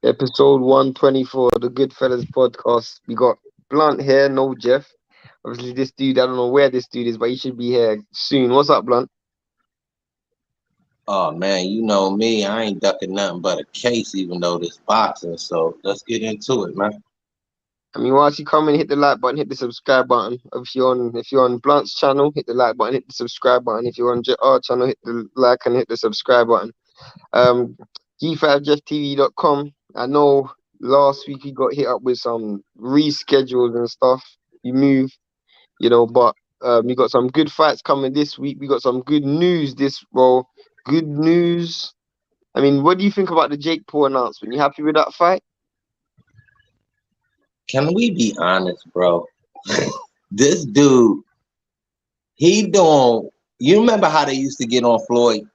Episode 124 of the Goodfellas podcast. We got Blunt here, no Jeff. Obviously, this dude, I don't know where this dude is, but he should be here soon. What's up, Blunt? Oh man, you know me, I ain't ducking nothing but a case, even though this boxing. So let's get into it, man. I mean, once you come in, hit the like button, hit the subscribe button. If you're on Blunt's channel, hit the like button, hit the subscribe button. If you're on our channel, hit the like and hit the subscribe button. Um, G5JeffTV.com. I know last week we got hit up with some reschedules and stuff. You move, but we got some good fights coming this week. We got some good news Good news. I mean, what do you think about the Jake Paul announcement? You happy with that fight? Can we be honest, bro? This dude, he doing. You remember how they used to get on Floyd?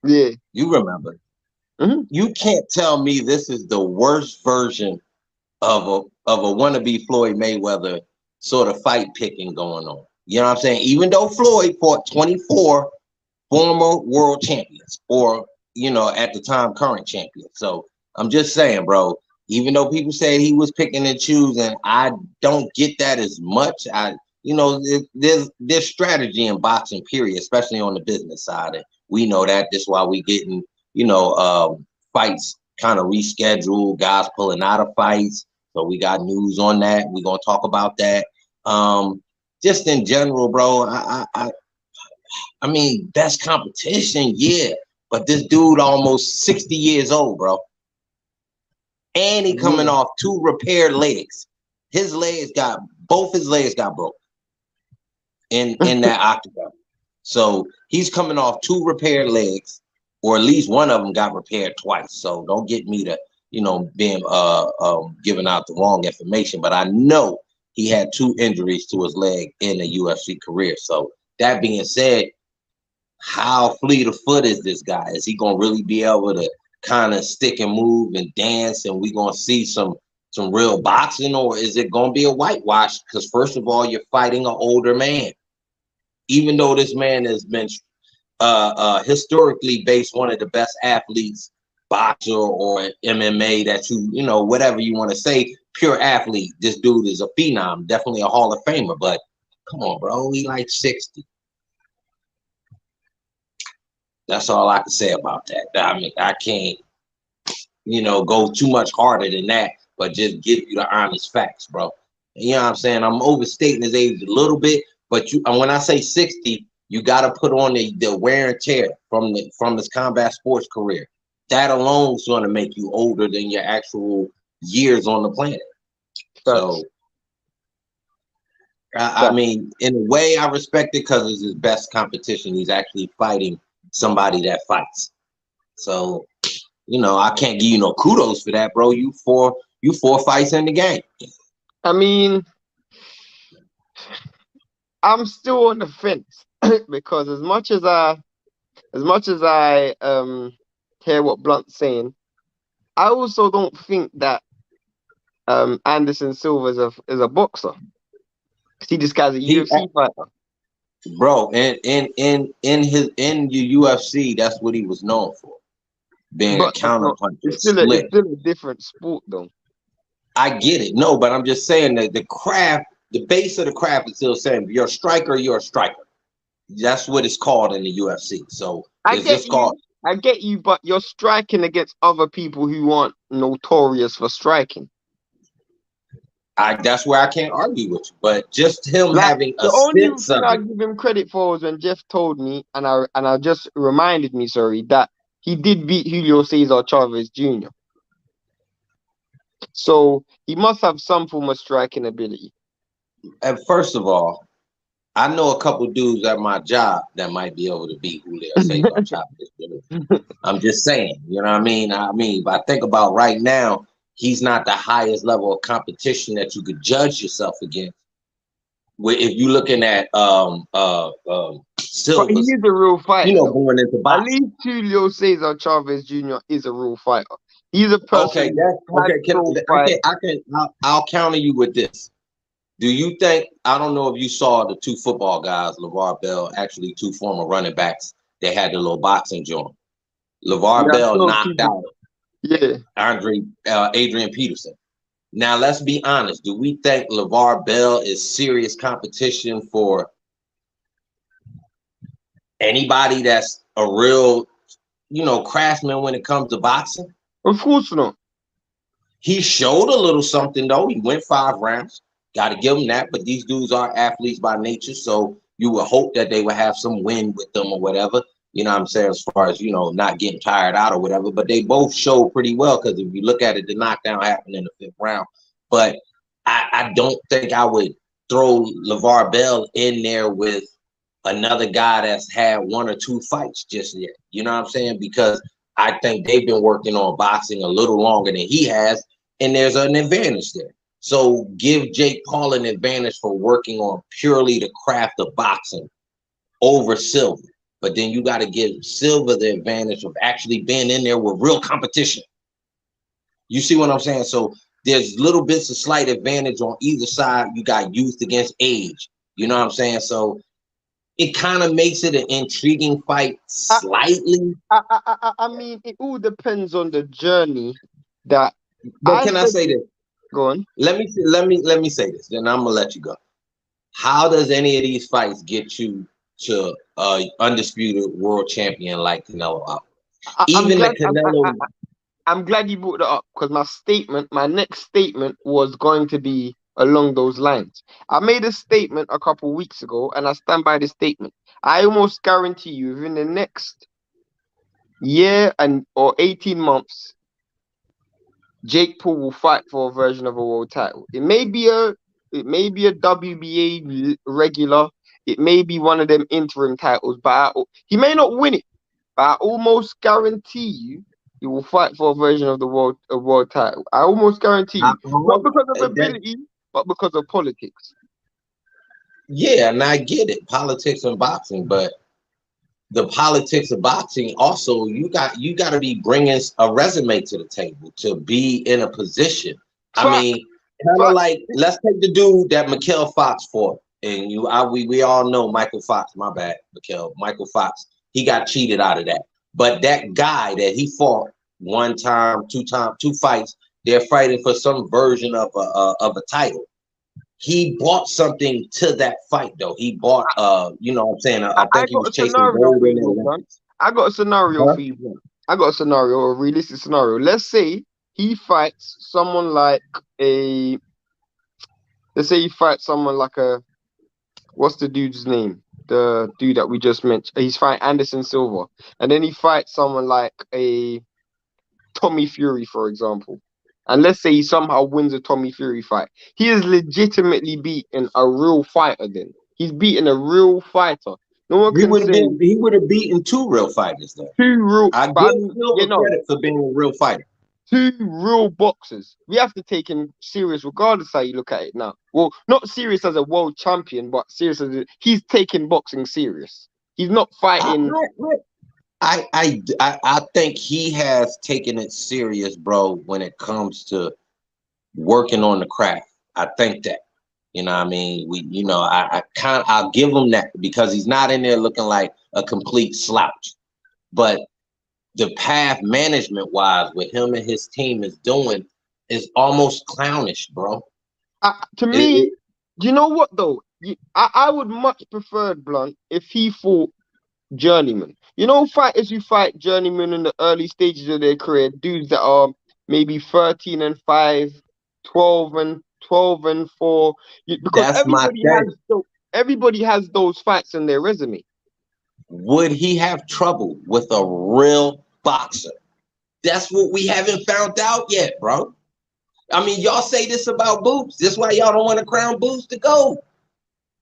Yeah. You remember? Mm-hmm. You can't tell me this is the worst version of a wannabe Floyd Mayweather sort of fight picking going on. You know what I'm saying? Even though Floyd fought 24 former world champions, or at the time current champions. So I'm just saying, bro. Even though people say he was picking and choosing, I don't get that as much. There's strategy in boxing, period, especially on the business side, and we know that. That's why we getting fights kind of rescheduled, guys pulling out of fights. So we got news on that. We're gonna talk about that. Just in general, bro. I mean, best competition, yeah. But this dude almost 60 years old, bro. And he coming off 2 repaired legs. Both his legs got broke in that octagon. So he's coming off 2 repaired legs, or at least one of them got repaired twice. So don't get me to, being giving out the wrong information. But I know he had 2 injuries to his leg in a UFC career. So that being said, how fleet of foot is this guy? Is he gonna really be able to kind of stick and move and dance, and we gonna see some real boxing, or is it gonna be a whitewash? Because first of all, you're fighting an older man, even though this man has been historically based one of the best athletes, boxer or MMA that whatever you want to say, pure athlete. This dude is a phenom, definitely a Hall of Famer. But come on, bro, he like 60. That's all I can say about that. I mean, I can't, go too much harder than that, but just give you the honest facts, bro. You know what I'm saying? I'm overstating his age a little bit, but when I say 60, you got to put on the wear and tear from his combat sports career. That alone is going to make you older than your actual years on the planet. So, I mean, in a way, I respect it because it's his best competition. He's actually fighting somebody that fights. So, I can't give you no kudos for that, bro. You four fights in the game. I mean, I'm still on the fence because as much as I hear what Blunt's saying, I also don't think that Anderson Silva is a boxer. See, this guy's a UFC fighter. Bro, in your UFC, that's what he was known for, being a counter puncher. It's still a different sport, though. I get it. No, but I'm just saying that the craft, the base of the craft is still the same. If you're a striker, you're a striker. That's what it's called in the UFC. So I get you, but you're striking against other people who aren't notorious for striking. That's where I can't argue with you, but just him having a the only sense thing of I it. give him credit for was when Jeff told me, and I just reminded me, that he did beat Julio Cesar Chavez Jr. So he must have some form of striking ability. And first of all, I know a couple dudes at my job that might be able to beat Julio Cesar Chavez Jr. I'm just saying, you know what I mean? If I think about right now, he's not the highest level of competition that you could judge yourself against. If you're looking at Silva, but he is a real fighter. Going into boxing. At least Julio Cesar Chavez Jr. is a real fighter. He's a person. I'll counter you with this. Do you think? I don't know if you saw the 2 football guys, LeVar Bell, actually 2 former running backs. They had the little boxing joint. LeVar Bell knocked out Yeah. Adrian Peterson. Now, let's be honest. Do we think LeVar Bell is serious competition for anybody that's a real, craftsman when it comes to boxing? Of course not. He showed a little something, though. He went 5 rounds. Got to give him that. But these dudes are athletes by nature, so you would hope that they would have some win with them or whatever. You know what I'm saying? As far as, not getting tired out or whatever. But they both showed pretty well because if you look at it, the knockdown happened in the 5th round. But I don't think I would throw LeVar Bell in there with another guy that's had 1 or 2 fights just yet. You know what I'm saying? Because I think they've been working on boxing a little longer than he has, and there's an advantage there. So give Jake Paul an advantage for working on purely the craft of boxing over Silva. But then you got to give Silva the advantage of actually being in there with real competition. You see what I'm saying? So there's little bits of slight advantage on either side. You got youth against age. You know what I'm saying? So it kind of makes it an intriguing fight slightly. I mean, it all depends on the journey that. But can I say this? Go on. Let me say this, then I'm gonna let you go. How does any of these fights get you to undisputed world champion like Canelo Alvarez? I'm glad you brought that up because my next statement was going to be along those lines. I made a statement a couple weeks ago, and I stand by the statement. I almost guarantee you, within the next year or 18 months, Jake Paul will fight for a version of a world title. It may be a WBA regular. It may be one of them interim titles, but he may not win it. But I almost guarantee you, he will fight for a version of the world title. I almost guarantee you, not because of ability, but because of politics. Yeah, and I get it, politics and boxing, but the politics of boxing also, you got to be bringing a resume to the table to be in a position. I mean, kind of like, let's take the dude that Mikel Fox fought, and we all know Michael Fox. My bad, Michael Fox. He got cheated out of that. But that guy that he fought 1 time, 2 fights, they're fighting for some version of a title. He bought something to that fight, though. He bought, you know what I'm saying? I think he was chasing gold in the I got a scenario for you. I got a scenario, a realistic scenario. Let's say he fights someone like what's the dude's name? The dude that we just mentioned. He's fighting Anderson Silva. And then he fights someone like a Tommy Fury, for example. And let's say he somehow wins a Tommy Fury fight. He is legitimately beaten a real fighter then. He's beaten a real fighter. No one can say he would have beaten 2 real fighters though. 2 real. I give Silva credit for being a real fighter. 2 real boxers. We have to take him serious regardless how you look at it now. Well, not serious as a world champion, but serious as he's taking boxing serious. He's not fighting. I think he has taken it serious, bro, when it comes to working on the craft. I think that, you know what I mean? I'll give him that because he's not in there looking like a complete slouch. But the path management wise, what him and his team is doing is almost clownish, bro. To me, you know what though? I would much prefer Blunt if he fought journeyman. You know, fighters who fight journeyman in the early stages of their career, dudes that are maybe 13-5, 12-4. Because everybody has those fights in their resume. Would he have trouble with a real boxer? That's what we haven't found out yet, bro. I mean, y'all say this about Boots. This is why y'all don't want to crown Boots to go.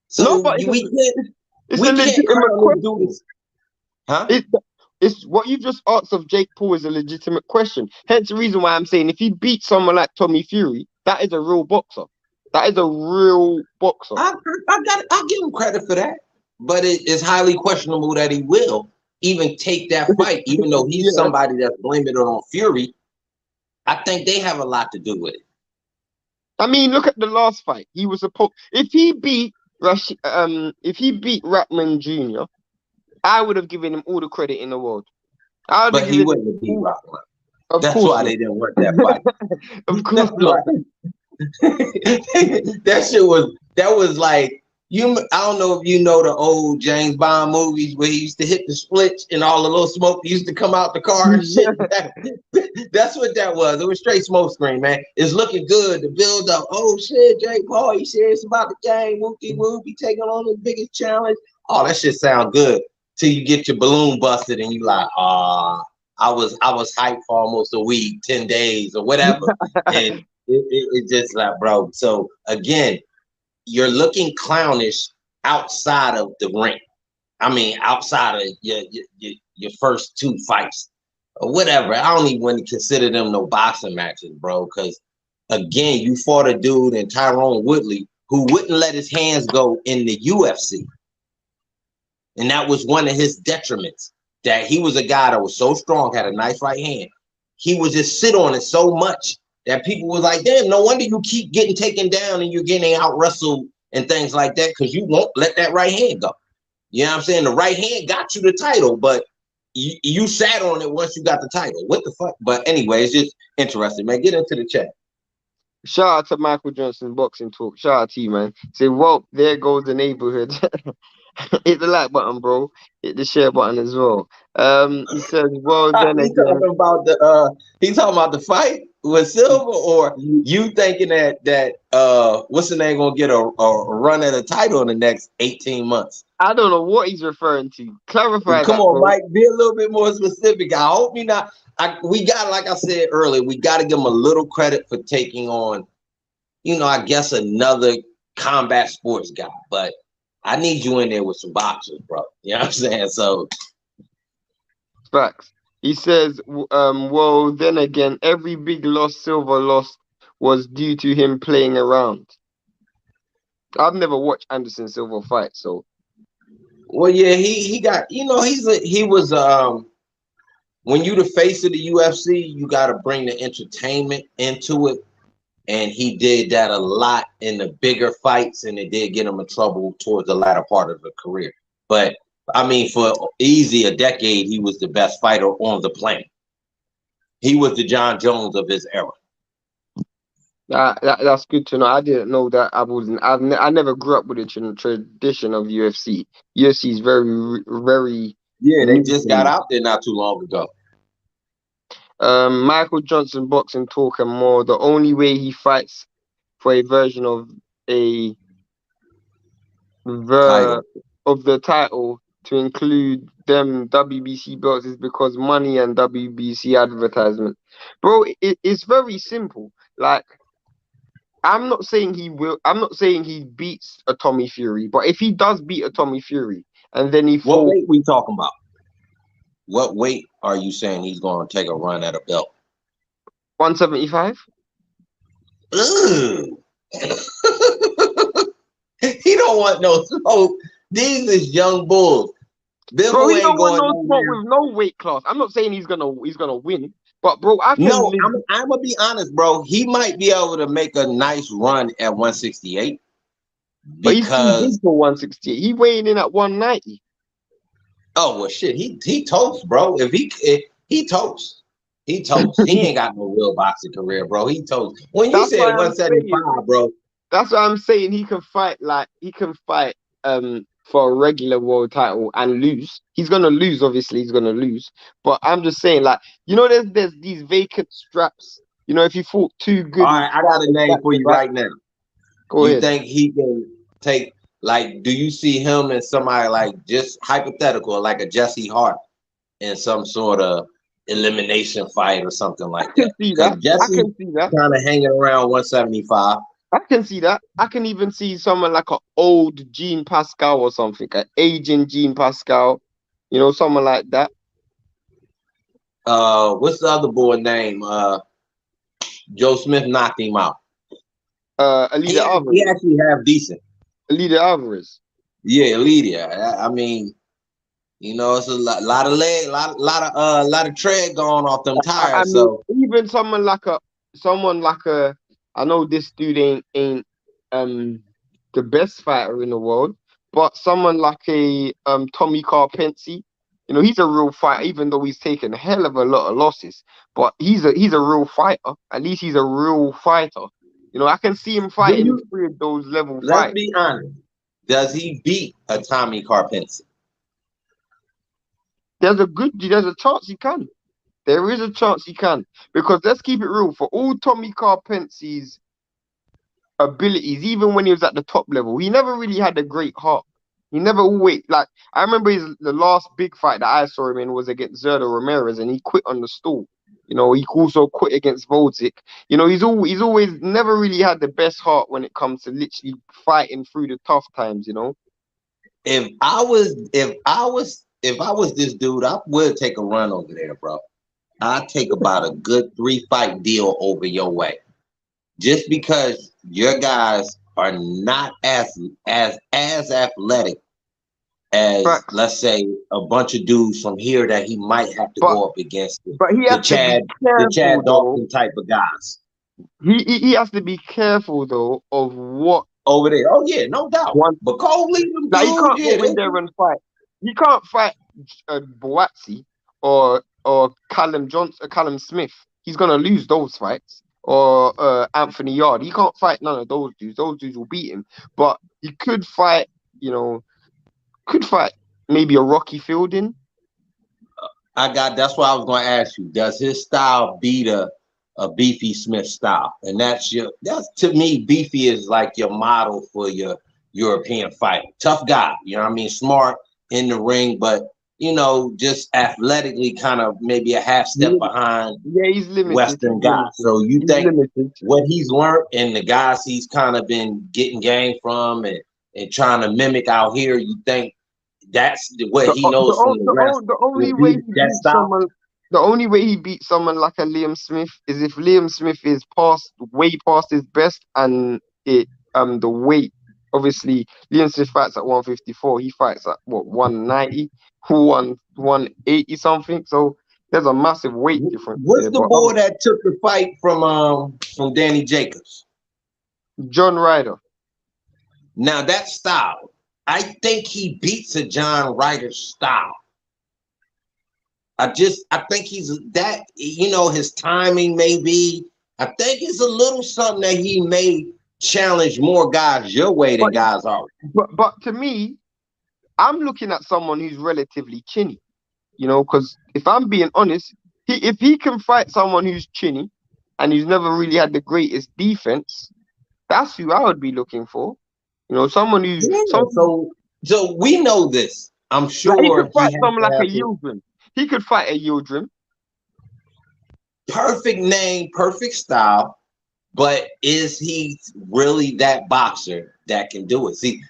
So we can't crown this. Huh? It's what you just asked of Jake Paul is a legitimate question. Hence the reason why I'm saying if he beats someone like Tommy Fury, that is a real boxer. That is a real boxer. I'll give him credit for that. But it is highly questionable that he will even take that fight, even though he's somebody that's blaming it on Fury. I think they have a lot to do with it. I mean, look at the last fight. He was supposed if he beat Rattman Jr., I would have given him all the credit in the world. But he wouldn't have beat Rattman. Of That's course why not. they didn't want that fight. Of course That's not. why. That was like you. I don't know if you know the old James Bond movies where he used to hit the splits and all the little smoke used to come out the car and shit. That's what that was. It was straight smoke screen, man. It's looking good. The build up. Oh shit, Jake Paul, he serious about the game. Whoopie whoop, he taking on the biggest challenge. Oh, that shit sound good. Till you get your balloon busted and you like, I was hyped for almost a week, 10 days or whatever. And it's just like, bro. So again, you're looking clownish outside of the ring. I mean, outside of your first two fights or whatever. I don't even want to consider them no boxing matches, bro. Because again, you fought a dude in Tyrone Woodley who wouldn't let his hands go in the UFC, and that was one of his detriments. That he was a guy that was so strong, had a nice right hand. He would just sit on it so much that people was like, damn, no wonder you keep getting taken down and you're getting out wrestled and things like that, because you won't let that right hand go. You know what I'm saying? The right hand got you the title, but you sat on it once you got the title. What the fuck? But anyway, it's just interesting, man. Get into the chat. Shout out to Michael Johnson Boxing Talk. Shout out to you, man. Say, well, there goes the neighborhood. Hit the like button, bro. Hit the share button as well. He says, well, then He again, talking about the fight with Silver, or you thinking that what's the name gonna get a run at a title in the next 18 months? I don't know what he's referring to. Clarify Come that, on, bro. Mike, be a little bit more specific. I hope you not. We got, like I said earlier, we got to give him a little credit for taking on, I guess another combat sports guy. But I need you in there with some boxers, bro. You know what I'm saying? So Facts. He says, well, then again, every big loss Silver lost was due to him playing around. I've never watched Anderson Silva fight, so. well, yeah, he got, he was when you the face of the UFC, you got to bring the entertainment into it. And he did that a lot in the bigger fights, and it did get him in trouble towards the latter part of the career. But I mean, for easy a decade, he was the best fighter on the planet. He was the John Jones of his era. That's good to know. I didn't know that. I never grew up with the tradition of UFC. UFC is very, very Yeah, they new just to got me. out there not too long ago. Michael Johnson Boxing Talk and more. The only way he fights for a version of the Title. title to include them WBC belts is because money and WBC advertisement. Bro, it's very simple. Like, I'm not saying he will. I'm not saying he beats a Tommy Fury, but if he does beat a Tommy Fury and then he What fought weight we talking about? What weight are you saying he's going to take a run at a belt? 175, Ugh. He don't want no smoke. These is young bulls. bro, Bivol he don't ain't want going no smoke nowhere. with no weight class. I'm not saying he's gonna win, but bro, I can No, live. I'm gonna be honest, bro. He might be able to make a nice run at 168 But he's too big because for 168. He weighing in at 190. oh well, shit. He toast, bro. If he toast, he toast. He ain't got no real boxing career, bro. He toast. When you That's said why I'm saying. 175, bro. That's why I'm saying he can fight for a regular world title and lose. He's gonna lose, obviously he's gonna lose. But I'm just saying, like, there's these vacant straps. If you fought too All good right, I got a name back for to you back, right now. go You ahead. think he can take, like, do you see him and somebody like, just hypothetical, like a Jesse Hart in some sort of elimination fight or something I like can that? see Because that. I Jesse can see that. kind of hanging around 175. I can see that. I can even see someone like an old Jean Pascal or something, an aging Jean Pascal, someone like that. What's the other boy name? Joe Smith knocked him out. Alida He Alvarez. actually have decent. Alida Alvarez. Yeah, Lydia. I mean, it's a lot of leg, lot of tread going off them I tires. mean, So even someone like a I know this dude ain't um the best fighter in the world, but someone like a Tommy Carpenti, You know, he's a real fighter, even though he's taken a hell of a lot of losses. But he's a real fighter. At least he's a real fighter. You know, I can see him Do fighting you? three of those level Let's fights. be honest. Does he beat a Tommy Carpenter? There's a chance he can. There is a chance he can. Because let's keep it real. For all Tommy Carpenter's abilities, even when he was at the top level, he never really had a great heart. He never always like I remember the last big fight that I saw him in was against Zerdo Ramirez, and he quit on the stool. You know, he also quit against Voltic. You know, he's always never really had the best heart when it comes to literally fighting through the tough times. You know, If I was this dude, I would take a run over there, bro. I'd take about a good 3-fight deal over your way. Just because your guys are not as athletic as, facts. let's say, a bunch of dudes from here that he might have to But go up against but he the has to be Chad the careful Chad though. Dalton type of guys He has to be careful though of what over there. Oh yeah, no doubt. one. But Cole leave them Like he dudes, can't yeah, go in there and fight. He can't fight Boatsy or Callum Johnson, Callum Smith. He's gonna lose those fights. Or Anthony Yard. He can't fight none of those dudes. Those dudes will beat him. But he could fight. You know, could fight maybe a Rocky Fielding. that's what I was going to ask you. Does his style beat a Beefy Smith style? And that's to me, Beefy is like your model for your European fighter. Tough guy, you know what I mean? Smart in the ring, but just athletically kind of maybe a half step behind Yeah, he's limited. Western guys. So you He's think limited. what he's learned and the guys he's kind of been getting game from and trying to mimic out here, you think that's what The, he o- the, knows from o- the the, rest o- the only will way be he that beats style? someone, the only way he beats someone like a Liam Smith is if Liam Smith is way past his best, and the weight. Obviously, Liam Smith fights at 154. He fights at what 190, 180 something. So there's a massive weight difference What's there. the But boy that took the fight from Danny Jacobs? John Ryder. Now that style, I think he beats a John Ryder style. I think he's that, his timing may be, I think it's a little something that he may challenge more guys your way than But guys are. but to me, I'm looking at someone who's relatively chinny. You know, because if I'm being honest, if he can fight someone who's chinny and who's never really had the greatest defense, that's who I would be looking for. You know, Yeah, someone so we know this. I'm like he sure could he fight has someone to like a have the Yildirim. He could fight a Yildirim. perfect name, perfect style. But is he really that boxer that can do it? See,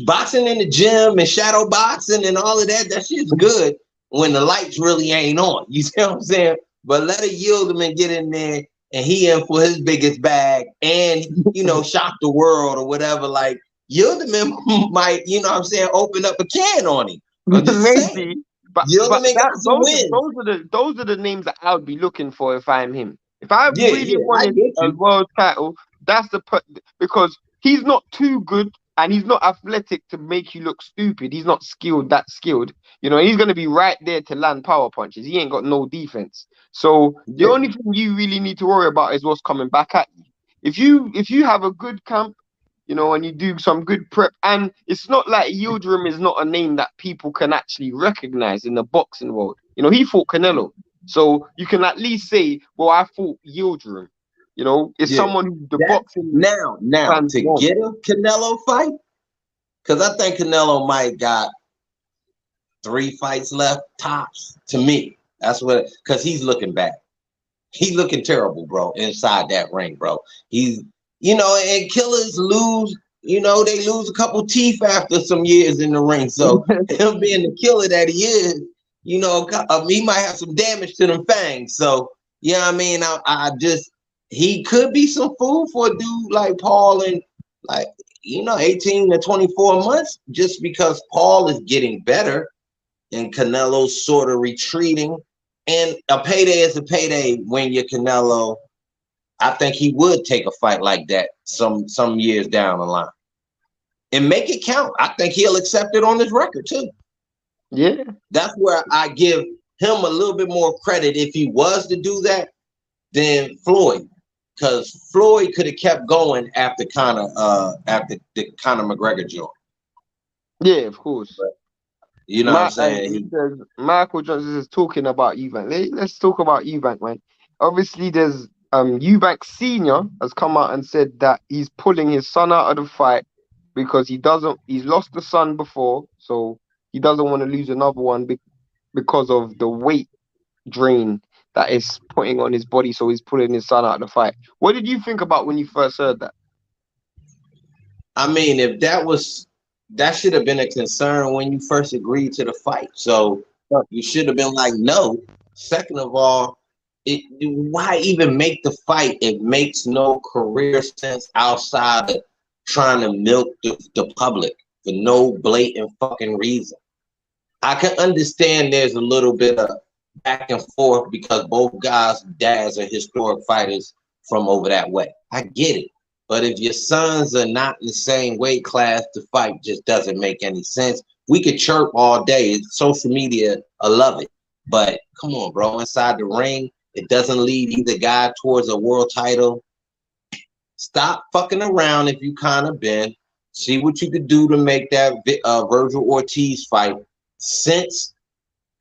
boxing in the gym and shadow boxing and all of that shit's good when the lights really ain't on. You see what I'm saying? But let a Yildirim get in there and he in for his biggest bag and, shock the world or whatever. Like, Yildirim might, what I'm saying, open up a can on him. I'm just saying. Maybe, but Yildirim got that some wins. those are the names that I would be looking for if I'm him. If I Yeah, really I wanted get a you. world title, because he's not too good and he's not athletic to make you look stupid. He's not that skilled. You know, he's gonna be right there to land power punches. He ain't got no defense. So the Yeah. only thing you really need to worry about is what's coming back at you. If you have a good camp, you know, and you do some good prep. And it's not like Yildirim is not a name that people can actually recognize in the boxing world. You know, he fought Canelo. So you can at least say, well, I fought Yildirim. You know, it's Yeah. someone who the That boxing now fans to want. get a Canelo fight, because I think Canelo might got 3 fights left tops. To me, that's what, because he's looking bad. He's looking terrible, bro, inside that ring, bro. He's, and killers lose. They lose a couple teeth after some years in the ring. So him being the killer that he is, he might have some damage to them fangs. So, I mean? I just, he could be some food for a dude like Paul and like, 18 to 24 months, just because Paul is getting better and Canelo's sort of retreating. And a payday is a payday when you're Canelo. I think he would take a fight like that some years down the line and make it count. I think he'll accept it on his record too. Yeah. That's where I give him a little bit more credit if he was to do that than Floyd, because Floyd could have kept going after after the Conor McGregor joint. Yeah, of course. You know what I'm saying? It says Michael Johnson is talking about Eubank. Let's talk about Eubank, man. Obviously, there's Eubank Senior has come out and said that he's pulling his son out of the fight because he's lost the son before, so he doesn't want to lose another one because of the weight drain that is putting on his body, so he's pulling his son out of the fight. What did you think about when you first heard that? I mean, if that should have been a concern when you first agreed to the fight. So you should have been like, no. Second of all, why even make the fight? It makes no career sense outside of trying to milk the public for no blatant fucking reason. I can understand there's a little bit of back and forth because both guys' dads are historic fighters from over that way. I get it. But if your sons are not in the same weight class, the fight just doesn't make any sense. We could chirp all day. Social media, I love it. But come on, bro. Inside the ring, it doesn't lead either guy towards a world title. Stop fucking around if you kind of been. See what you could do to make that Virgil Ortiz fight. Since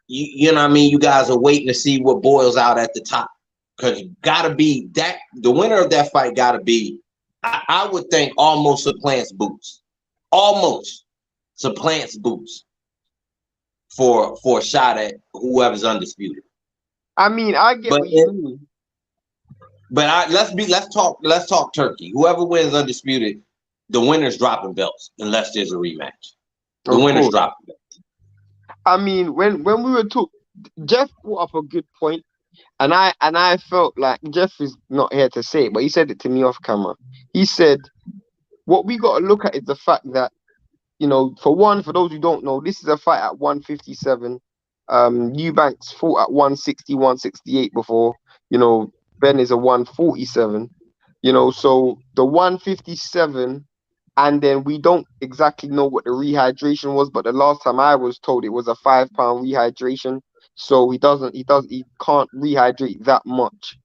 you know what I mean, you guys are waiting to see what boils out at the top. Because gotta be that the winner of that fight gotta be, I would think, almost supplants Boots. Almost supplants Boots for a shot at whoever's undisputed. I mean, I get what you mean. But let's talk turkey. Whoever wins undisputed, the winner's dropping belts unless there's a rematch. The winner's dropping belts. I mean, when we were talking, Jeff brought up a good point, and I felt like Jeff is not here to say it, but he said it to me off camera. He said, what we got to look at is the fact that, you know, for those who don't know, this is a fight at 157. Eubanks fought at 160, 168 before. You know, Ben is a 147. You know, so the 157, and then we don't exactly know what the rehydration was, but the last time I was told it was a 5 pound rehydration. So he can't rehydrate that much.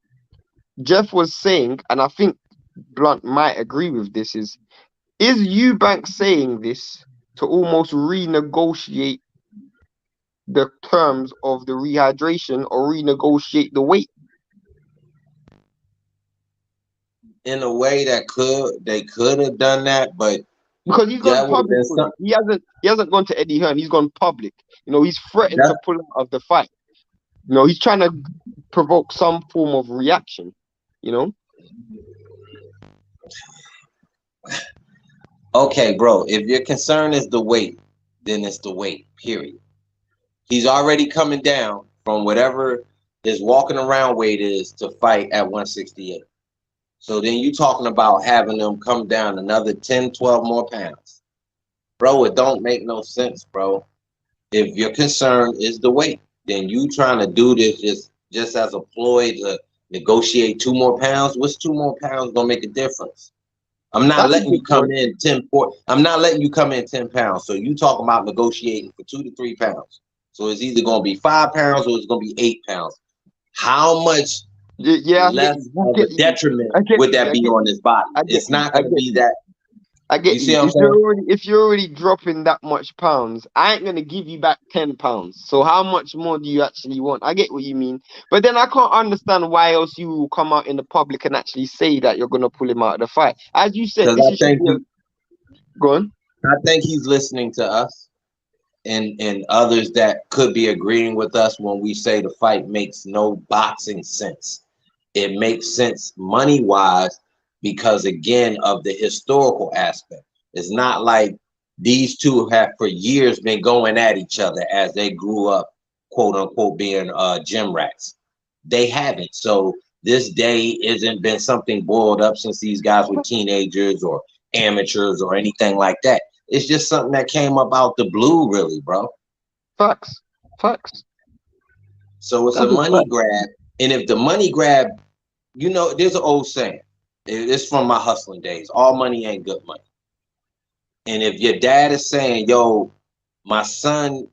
Jeff was saying, and I think Blunt might agree with this, is Eubank saying this to almost renegotiate the terms of the rehydration or renegotiate the weight? In a way that they could have done that, but because he's gone public. He hasn't gone to Eddie Hearn. He's gone public. You know, he's threatened to pull out of the fight. You know, he's trying to provoke some form of reaction. You know. Okay, bro. If your concern is the weight, then it's the weight. Period. He's already coming down from whatever his walking around weight is to fight at 168. So then you talking about having them come down another 10, 12 more pounds. Bro, it don't make no sense, bro. If your concern is the weight, then you trying to do this just as a ploy to negotiate 2 more pounds. What's 2 more pounds gonna make a difference? I'm not letting you come in 10 I'm not letting you come in 10 pounds. So you talking about negotiating for 2 to 3 pounds. So it's either gonna be 5 pounds or it's gonna be 8 pounds. How much less of a detriment would that be on his body? It's not gonna be that. I get you. If you're already dropping that much pounds, I ain't gonna give you back 10 pounds. So how much more do you actually want? I get what you mean, but then I can't understand why else you will come out in the public and actually say that you're gonna pull him out of the fight. As you said, go on. I think he's listening to us and others that could be agreeing with us when we say the fight makes no boxing sense. It makes sense money-wise because, again, of the historical aspect. It's not like these two have for years been going at each other as they grew up, quote unquote, being gym rats. They haven't. So this day isn't been something boiled up since these guys were teenagers or amateurs or anything like that. It's just something that came up out the blue, really, bro. Facts. So it's a money grab. And if the money grab, you know, there's an old saying. It's from my hustling days. All money ain't good money. And if your dad is saying, yo, my son,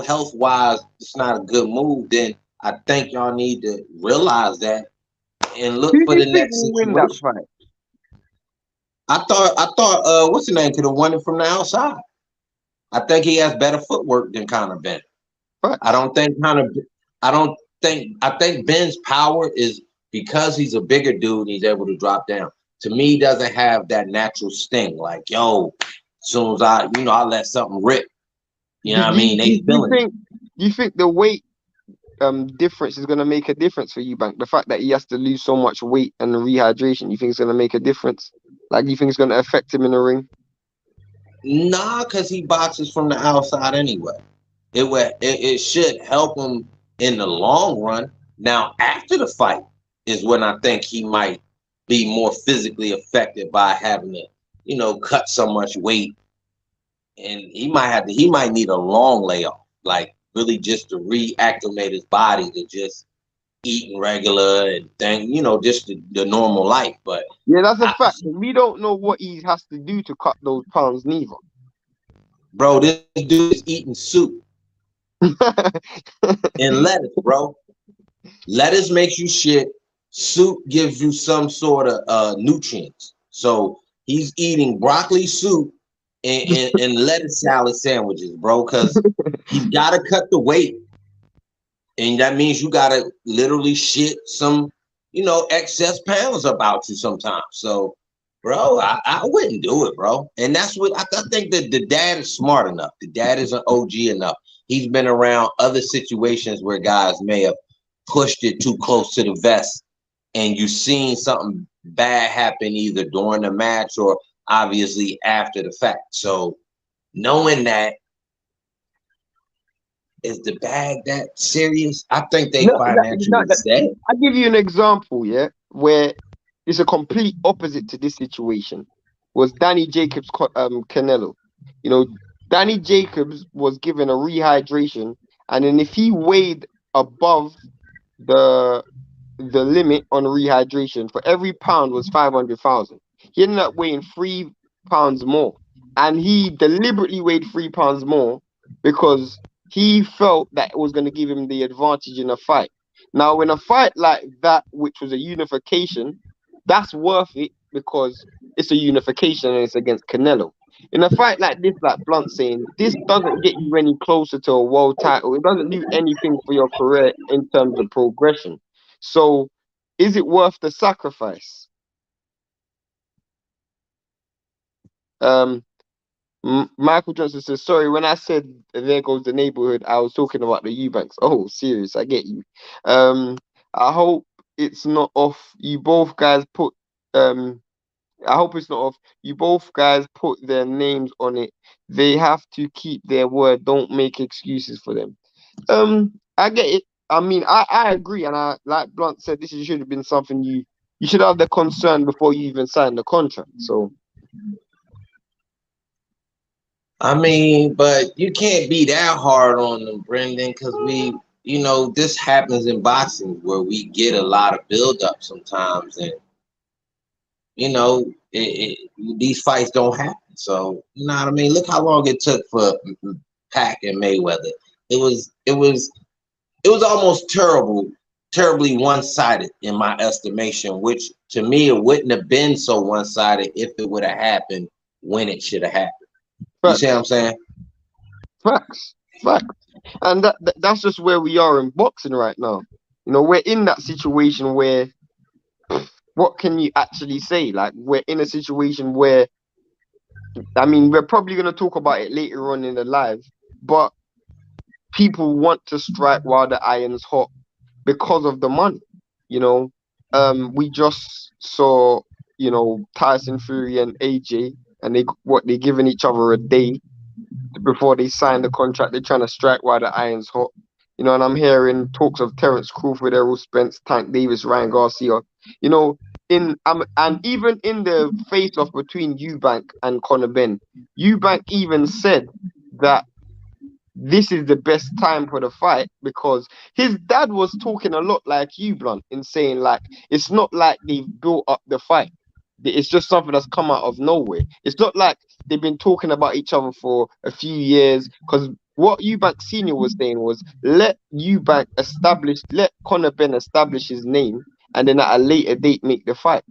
health wise, it's not a good move, then I think y'all need to realize that and look Who for do you the think next will win that situation. fight? I thought, what's the name could have won it from the outside. I think he has better footwork than Conor Ben. I Facts. don't think I think Ben's power is because he's a bigger dude and he's able to drop down. To me, he doesn't have that natural sting. Like, yo, as soon as I let something rip, you know Do, what I do, you, mean? do, They you do you feeling it. think the weight difference is gonna make a difference for Eubank? The fact that he has to lose so much weight and rehydration, you think it's gonna make a difference? Like, you think it's gonna affect him in the ring? Nah, because he boxes from the outside anyway. It should help him in the long run. Now, after the fight is when I think he might be more physically affected by having to, cut so much weight, and he might need a long layoff, like really just to reacclimate his body to just eating regular and just the normal life. But Yeah, that's a I, fact. We don't know what he has to do to cut those pounds, neither. bro, this dude is eating soup and lettuce, bro. Lettuce makes you shit. Soup gives you some sort of nutrients. So he's eating broccoli soup and lettuce salad sandwiches, bro, because he's got to cut the weight. And that means you got to literally shit some, excess pounds about you sometimes. So, bro, I wouldn't do it, bro. And that's what I think that the dad is smart enough. The dad is an OG enough. He's been around other situations where guys may have pushed it too close to the vest and you've seen something bad happen either during the match or obviously after the fact. So knowing that, is the bag that serious? I think they No, financially set. I'll give you an example, yeah, where it's a complete opposite to this situation. Was Danny Jacobs Canelo? You know, Danny Jacobs was given a rehydration, and then if he weighed above the the limit on rehydration for every pound was 500,000. He ended up weighing 3 pounds more, and he deliberately weighed 3 pounds more because he felt that it was going to give him the advantage in a fight. Now, in a fight like that, which was a unification, that's worth it because it's a unification and it's against Canelo. In a fight like this, like Blunt saying, this doesn't get you any closer to a world title. It doesn't do anything for your career in terms of progression. So, is it worth the sacrifice? Um, Michael Johnson says, "Sorry, when I said there goes the neighborhood, I was talking about the Eubanks." Oh, serious, I get you. Um, I hope it's not off. You both guys put. I hope it's not off. You both guys put their names on it. They have to keep their word. Don't make excuses for them. I get it. I mean, I agree, and I like Blunt said, this should have been something you should have the concern before you even sign the contract. So I mean, but you can't be that hard on them, Brendan, because this happens in boxing where we get a lot of build up sometimes, and these fights don't happen. So you know what I mean. Look how long it took for Pac and Mayweather. It was almost terribly one-sided in my estimation, which to me it wouldn't have been so one-sided if it would have happened when it should have happened. You see what facts, I'm saying? facts, and that's just where we are in boxing right now. We're in that situation where what can you actually say? Like, we're in a situation where, I mean, we're probably gonna talk about it later on in the live, but people want to strike while the iron's hot because of the money. You know, we just saw, Tyson Fury and AJ, and they giving each other a day before they sign the contract. They're trying to strike while the iron's hot. And I'm hearing talks of Terence Crawford, Errol Spence, Tank Davis, Ryan Garcia. You know, and even in the face-off between Eubank and Conor Ben, Eubank even said that this is the best time for the fight because his dad was talking a lot like you, Blunt, in saying like it's not like they've built up the fight. it's just something that's come out of nowhere. It's not like they've been talking about each other for a few years. Because what Eubank Senior was saying was, let Conor Ben establish his name, and then at a later date make the fight.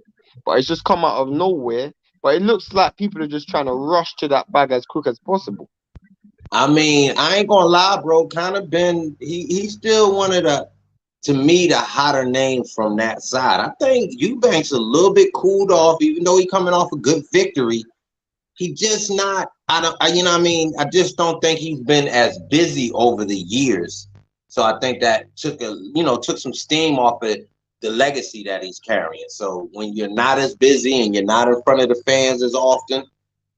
But it's just come out of nowhere. But it looks like people are just trying to rush to that bag as quick as possible. I mean, I ain't gonna lie, bro. Conor Ben, he's still one of the, to me, the hotter name from that side. I think Eubank's a little bit cooled off, even though he's coming off a good victory. He just not. You know what I mean? I just don't think he's been as busy over the years. So I think that took some steam off of the legacy that he's carrying. So when you're not as busy and you're not in front of the fans as often,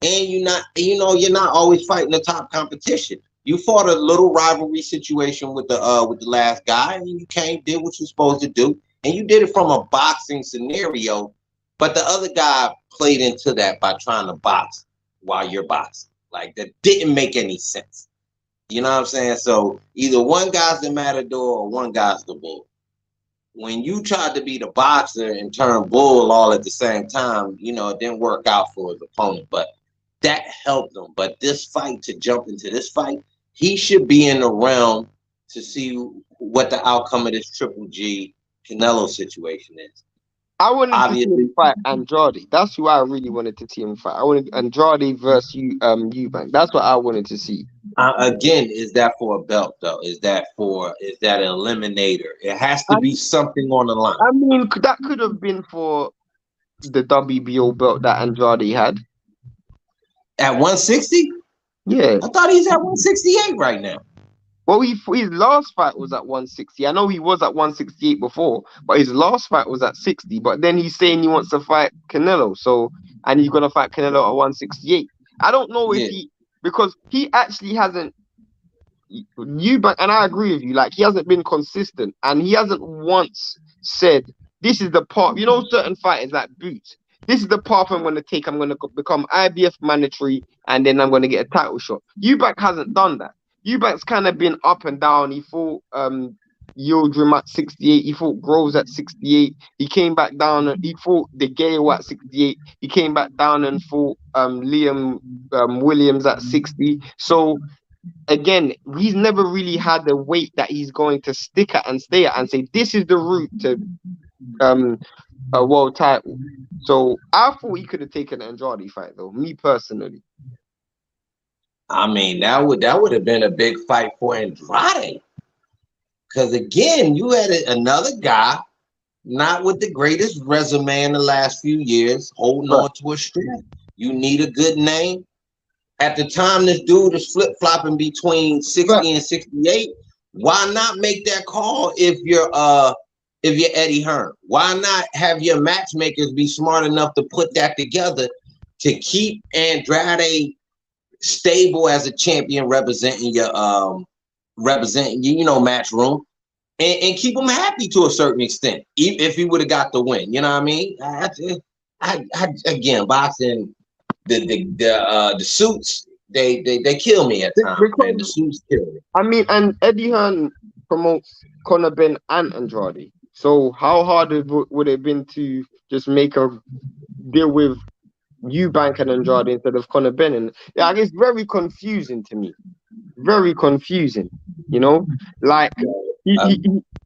and you're not always fighting the top competition. You fought a little rivalry situation with the last guy, and you did what you're supposed to do, and you did it from a boxing scenario. But the other guy played into that by trying to box while you're boxing. Like, that didn't make any sense. You know what I'm saying? So either one guy's the matador or one guy's the bull. When you tried to be the boxer and turn bull all at the same time, it didn't work out for his opponent. But that helped him. But this fight, to jump into this fight, he should be in the realm to see what the outcome of this Triple G Canelo situation is. I wanted to see him fight Andrade. That's who I really wanted to see him fight. I wanted Andrade versus Eubank. That's what I wanted to see. Again, is that for a belt though? Is that an eliminator? It has to be something on the line. I mean, that could have been for the WBO belt that Andrade had. At 160? Yeah. I thought he's at 168 right now. Well, his last fight was at 160. I know he was at 168 before, but his last fight was at 60. But then he's saying he wants to fight Canelo, and he's gonna fight Canelo at 168. I don't know if because he actually hasn't. Eubank, and I agree with you. Like, he hasn't been consistent, and he hasn't once said, "This is the path." Certain fighters like Boots. This is the path I'm going to take. I'm going to become IBF mandatory, and then I'm going to get a title shot. Eubank hasn't done that. Eubank's kind of been up and down. He fought Yildirim at 68. He fought Groves at 68. He came back down and he fought De Gea at 68. He came back down and fought Liam Williams at 60. So again, he's never really had the weight that he's going to stick at and stay at and say, this is the route to a world title. So I thought he could have taken an Andrade fight, though, me personally. I mean, that would have been a big fight for Andrade. Because again, you had another guy, not with the greatest resume in the last few years, holding on to a strength. You need a good name. At the time, this dude is flip-flopping between 60 and 68. Why not make that call if you're Eddie Hearn? Why not have your matchmakers be smart enough to put that together to keep Andrade stable as a champion, representing your match room, and keep him happy to a certain extent, even if he would have got the win. You know what I mean? Again, boxing, the suits, they kill me at times, man. The suits kill me. I mean, and Eddie Hearn promotes Conor Ben and Andrade. So how hard would it have been to just make a deal with Eubank and Andrade instead of Conor Ben? And it's very confusing to me. Very confusing, Like,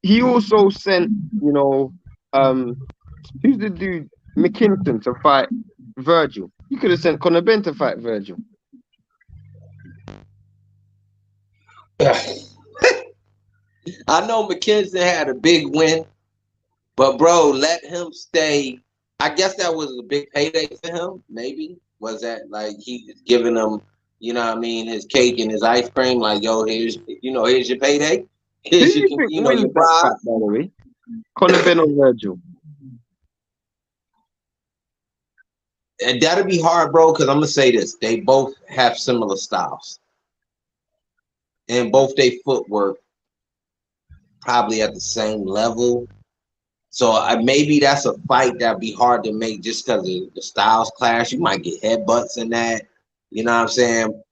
he also sent, who's the dude, McKinson, to fight Virgil. He could have sent Conor Ben to fight Virgil. I know McKinson had a big win, but bro, let him stay. I guess that was a big payday for him. Maybe was that like he was giving them, his cake and his ice cream. Like, yo, here's your payday. Here's your prize. By the way, Conor Ben or Virgil? And that'll be hard, bro. Because I'm gonna say this: they both have similar styles, and both their footwork probably at the same level. So maybe that's a fight that'd be hard to make just because of the styles clash. You might get headbutts in that. You know what I'm saying?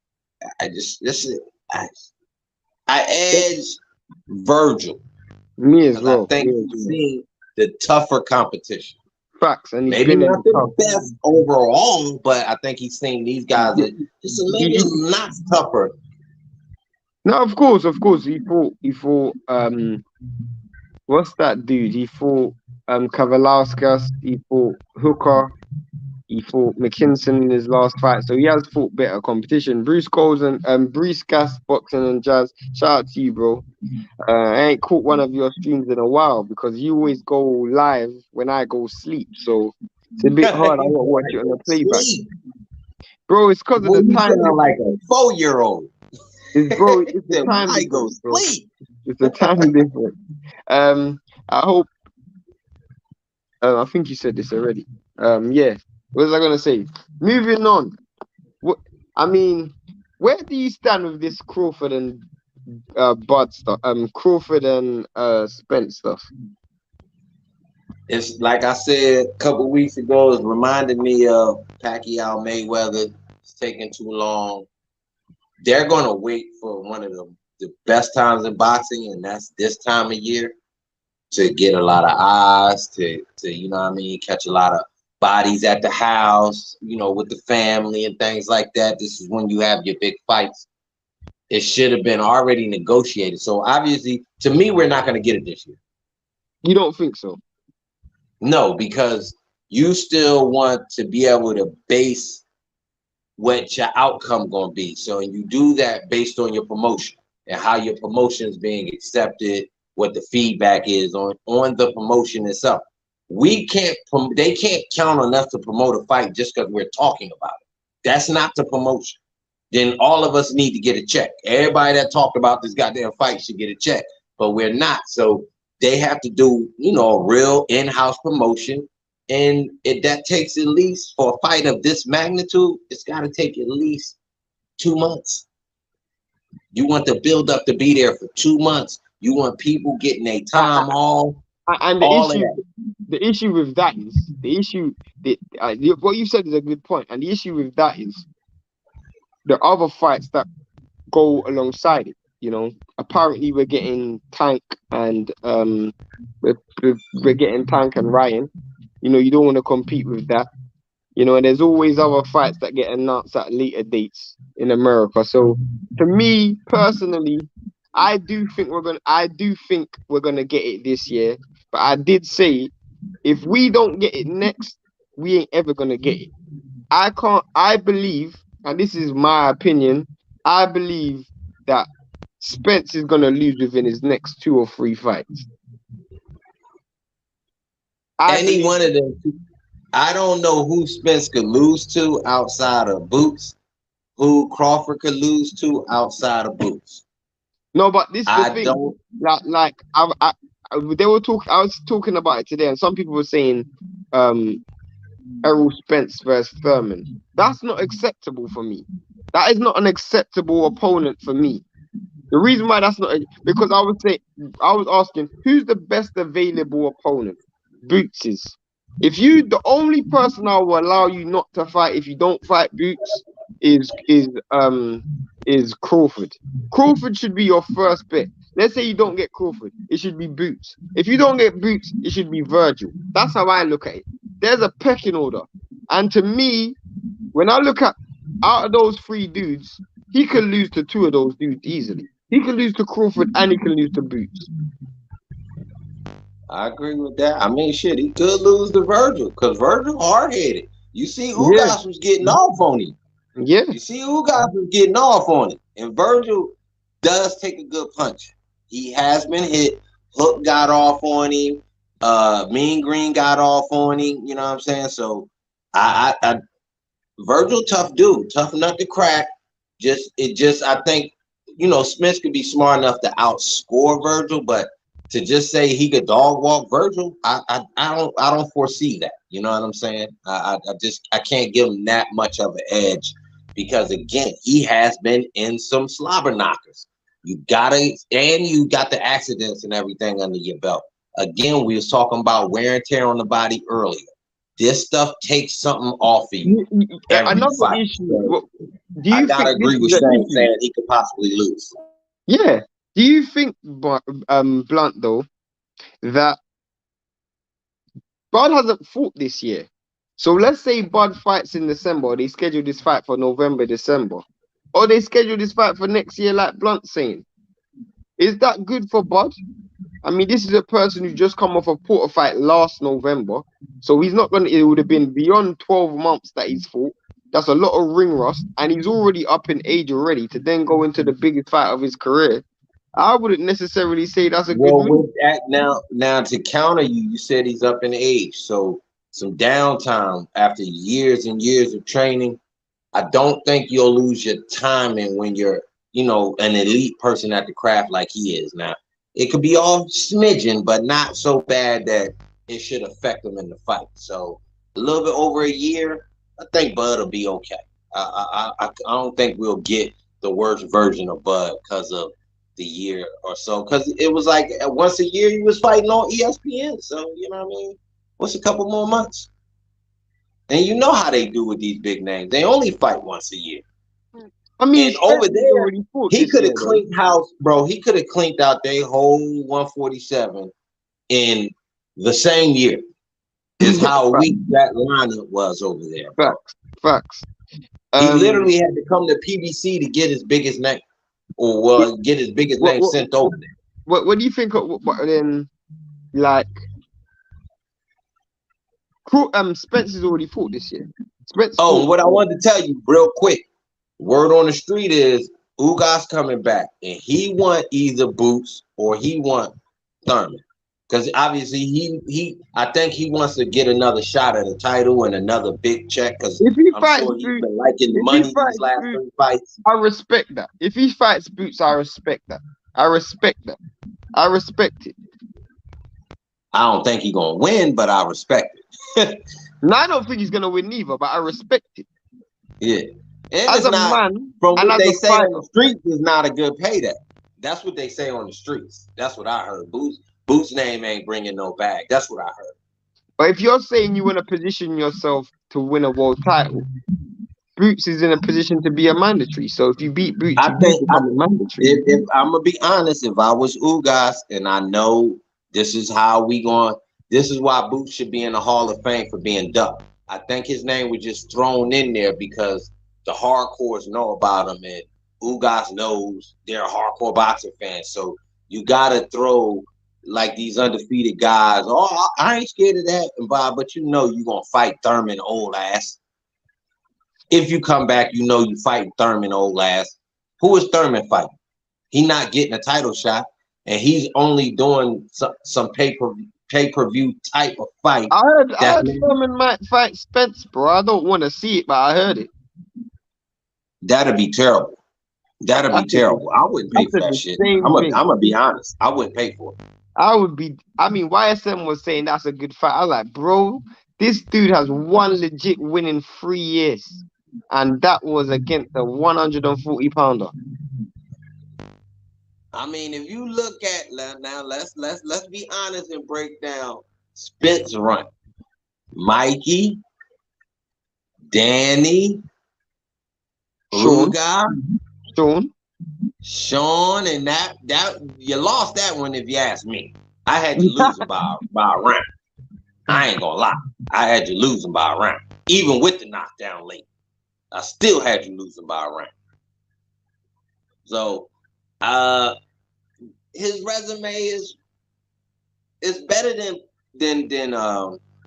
I edge Virgil. Me as well. I think he's seen the tougher competition. Facts, and he's Maybe been in not the the tough. best overall, but I think he's seen these guys that just maybe He, not tougher. no, of course, he fought. What's that dude? He fought Kavalauskas. He fought Hooker. He fought McKinson in his last fight, so he has fought better competition. Bruce Coles and Bruce Gas Boxing and Jazz. Shout out to you, bro. I ain't caught one of your streams in a while because you always go live when I go sleep, so it's a bit hard. I won't watch it on the playback, Sleep. bro. It's because of Boy, the you time sound like difference. a 4-year-old. It's the Then time I go difference, bro. sleep. It's the time difference. I hope. I think you said this already. Yeah. What was I gonna say? Moving on. What I mean, where do you stand with this Crawford and Bud stuff? Crawford and Spence stuff. It's like I said a couple weeks ago. It's reminding me of Pacquiao Mayweather. It's taking too long. They're gonna wait for one of the best times in boxing, and that's this time of year, to get a lot of eyes, to you know what I mean, catch a lot of bodies at the house, you know, with the family and things like that. This is when you have your big fights. It should have been already negotiated. So obviously, to me, we're not going to get it this year. You don't think so? No, because you still want to be able to base what your outcome going to be. So you do that based on your promotion and how your promotion is being accepted, what the feedback is on the promotion itself. They can't count on us to promote a fight just because we're talking about it. That's not the promotion. Then all of us need to get a check. Everybody that talked about this goddamn fight should get a check, but we're not. So they have to do, you know, a real in-house promotion. And that takes at least, for a fight of this magnitude, it's got to take at least 2 months. You want the build up to be there for 2 months. You want people getting their time off. And the issue with that is what you said is a good point. And the issue with that is the other fights that go alongside it. You know, apparently we're getting Tank and we're getting Tank and Ryan. You know, you don't want to compete with that. You know, and there's always other fights that get announced at later dates in America. So, to me personally, I do think we're gonna get it this year. But I did say, if we don't get it next, we ain't ever gonna get it. I believe, and this is my opinion, I believe that Spence is gonna lose within his next 2 or 3 fights. Any one of them. I don't know who Spence could lose to outside of Boots, who Crawford could lose to outside of Boots. No, but this is the thing. They were talking. I was talking about it today, and some people were saying, Errol Spence versus Thurman. That's not acceptable for me. That is not an acceptable opponent for me. The reason why that's not because I was asking who's the best available opponent. Boots is. The only person I will allow you not to fight if you don't fight Boots is Crawford. Crawford should be your first bet. Let's say you don't get Crawford, it should be Boots. If you don't get Boots, it should be Virgil. That's how I look at it. There's a pecking order. And to me, when I look at out of those 3 dudes, he can lose to 2 of those dudes easily. He can lose to Crawford and he can lose to Boots. I agree with that. I mean, shit, he could lose to Virgil because Virgil hard-headed. You see Ugas was getting off on him. Yeah. You see Ugas was getting off on him. And Virgil does take a good punch. He has been hit. Hook got off on him. Mean Green got off on him. You know what I'm saying? So I Virgil, tough dude, tough nut to crack. I think, you know, Smith could be smart enough to outscore Virgil, but to just say he could dog walk Virgil, I don't foresee that. You know what I'm saying? I can't give him that much of an edge because again, he has been in some slobber knockers. You got the accidents and everything under your belt. Again, we was talking about wear and tear on the body earlier. This stuff takes something off of you. Another issue. So I gotta agree with Shane saying he could possibly lose. Yeah. Do you think, Blunt, though, that Bud hasn't fought this year. So let's say Bud fights in December, they schedule this fight for November, December. Or they schedule this fight for next year, like Blunt's saying. Is that good for Bud? I mean, this is a person who just come off a Porter fight last November. So he's not gonna, it would have been beyond 12 months that he's fought. That's a lot of ring rust, and he's already up in age already to then go into the biggest fight of his career. I wouldn't necessarily say that's a good Well, move. with that now to counter you, you said he's up in age, so some downtime after years and years of training. I don't think you'll lose your timing when you're, an elite person at the craft like he is now. It could be all smidgen, but not so bad that it should affect him in the fight. So a little bit over a year, I think Bud will be okay. I don't think we'll get the worst version of Bud because of the year or so. Because it was like once a year he was fighting on ESPN. So you know what I mean? What's a couple more months? And you know how they do with these big names. They only fight once a year. I mean, And over there, he could have year, cleaned house, bro. He could have cleaned out their whole 147 in the same year. Is how weak that lineup was over there. Bro. Facts. He literally had to come to PBC to get his biggest name, or get his biggest name sent over there. What do you think of then? Like, Spencer's already fought this year. What I wanted to tell you real quick. Word on the street is Ugas coming back, and he want either Boots or he want Thurman, because obviously I think he wants to get another shot at a title and another big check. Because I'm sure he's been liking the money these last 3 fights. I respect that. If he fights Boots, I respect that. I respect it. I don't think he's gonna win, but I respect it. No, I don't think he's gonna win either, but I respect it. Yeah. And as a man, from what they say on the streets, is not a good payday. That's what they say on the streets. That's what I heard. Boots' name ain't bringing no bag. That's what I heard. But if you're saying you want to position yourself to win a world title, Boots is in a position to be a mandatory. So if you beat Boots, I think mandatory. If I'm gonna be honest, if I was Ugas, and I know this is how this is why Boots should be in the Hall of Fame for being ducked. I think his name was just thrown in there because the hardcores know about him, and Ugas knows they're hardcore boxing fans. So you gotta throw like these undefeated guys. Oh, I ain't scared of that, but you're gonna fight Thurman old ass. If you come back, you fighting Thurman old ass. Who is Thurman fighting? He not getting a title shot, and he's only doing some pay-per-view type of fight. I heard Thurman might fight Spence, bro. I don't want to see it, but I heard it. That'd be terrible. That'd be terrible. I wouldn't pay for that shit. I'm gonna be honest. I wouldn't pay for it. YSM was saying that's a good fight. I was like, bro, this dude has one legit win in 3 years, and that was against a 140-pounder. I mean, if you look at now, let's be honest and break down Spence run. Mikey, Danny, Ruga, Sean, and that you lost that one if you ask me. I had you losing by a round. I ain't gonna lie. I had you losing by a round. Even with the knockdown late, I still had you losing by a round. So his resume is better than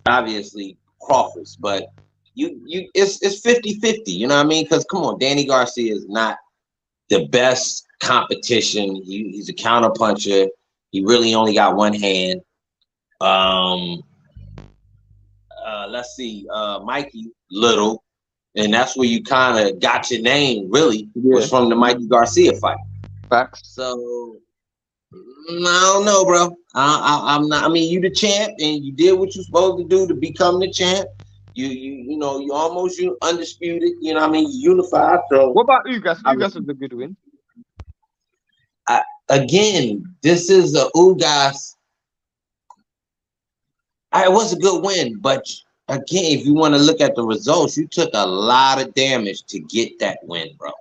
obviously Crawford's, but it's 50-50, you know what I mean? Because come on, Danny Garcia is not the best competition. He's a counter puncher. He really only got one hand. Let's see, Mikey Little, and that's where you kind of got your name. Really, was from the Mikey Garcia fight. Facts. So I don't know, bro. I'm not. I mean, you the champ, and you did what you're supposed to do to become the champ. You almost undisputed. You know what I mean? Unified. So what about Ugas? Ugas was a good win. Again, this is a Ugas. It was a good win, but again, if you want to look at the results, you took a lot of damage to get that win, bro. A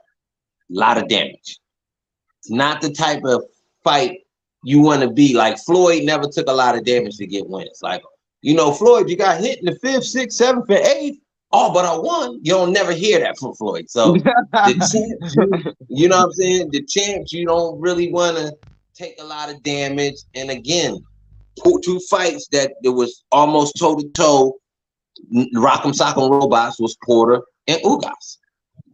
lot of damage. It's not the type of fight you want to be. Like Floyd never took a lot of damage to get wins. Like, You know, Floyd, you got hit in the 5th, 6th, 7th, and 8th. Oh, but I won. You don't never hear that from Floyd. So the champs, you know what I'm saying? The champs, you don't really want to take a lot of damage. And again, 2 fights that it was almost toe to toe. Rock'em Sock'em Robots was Porter and Ugas.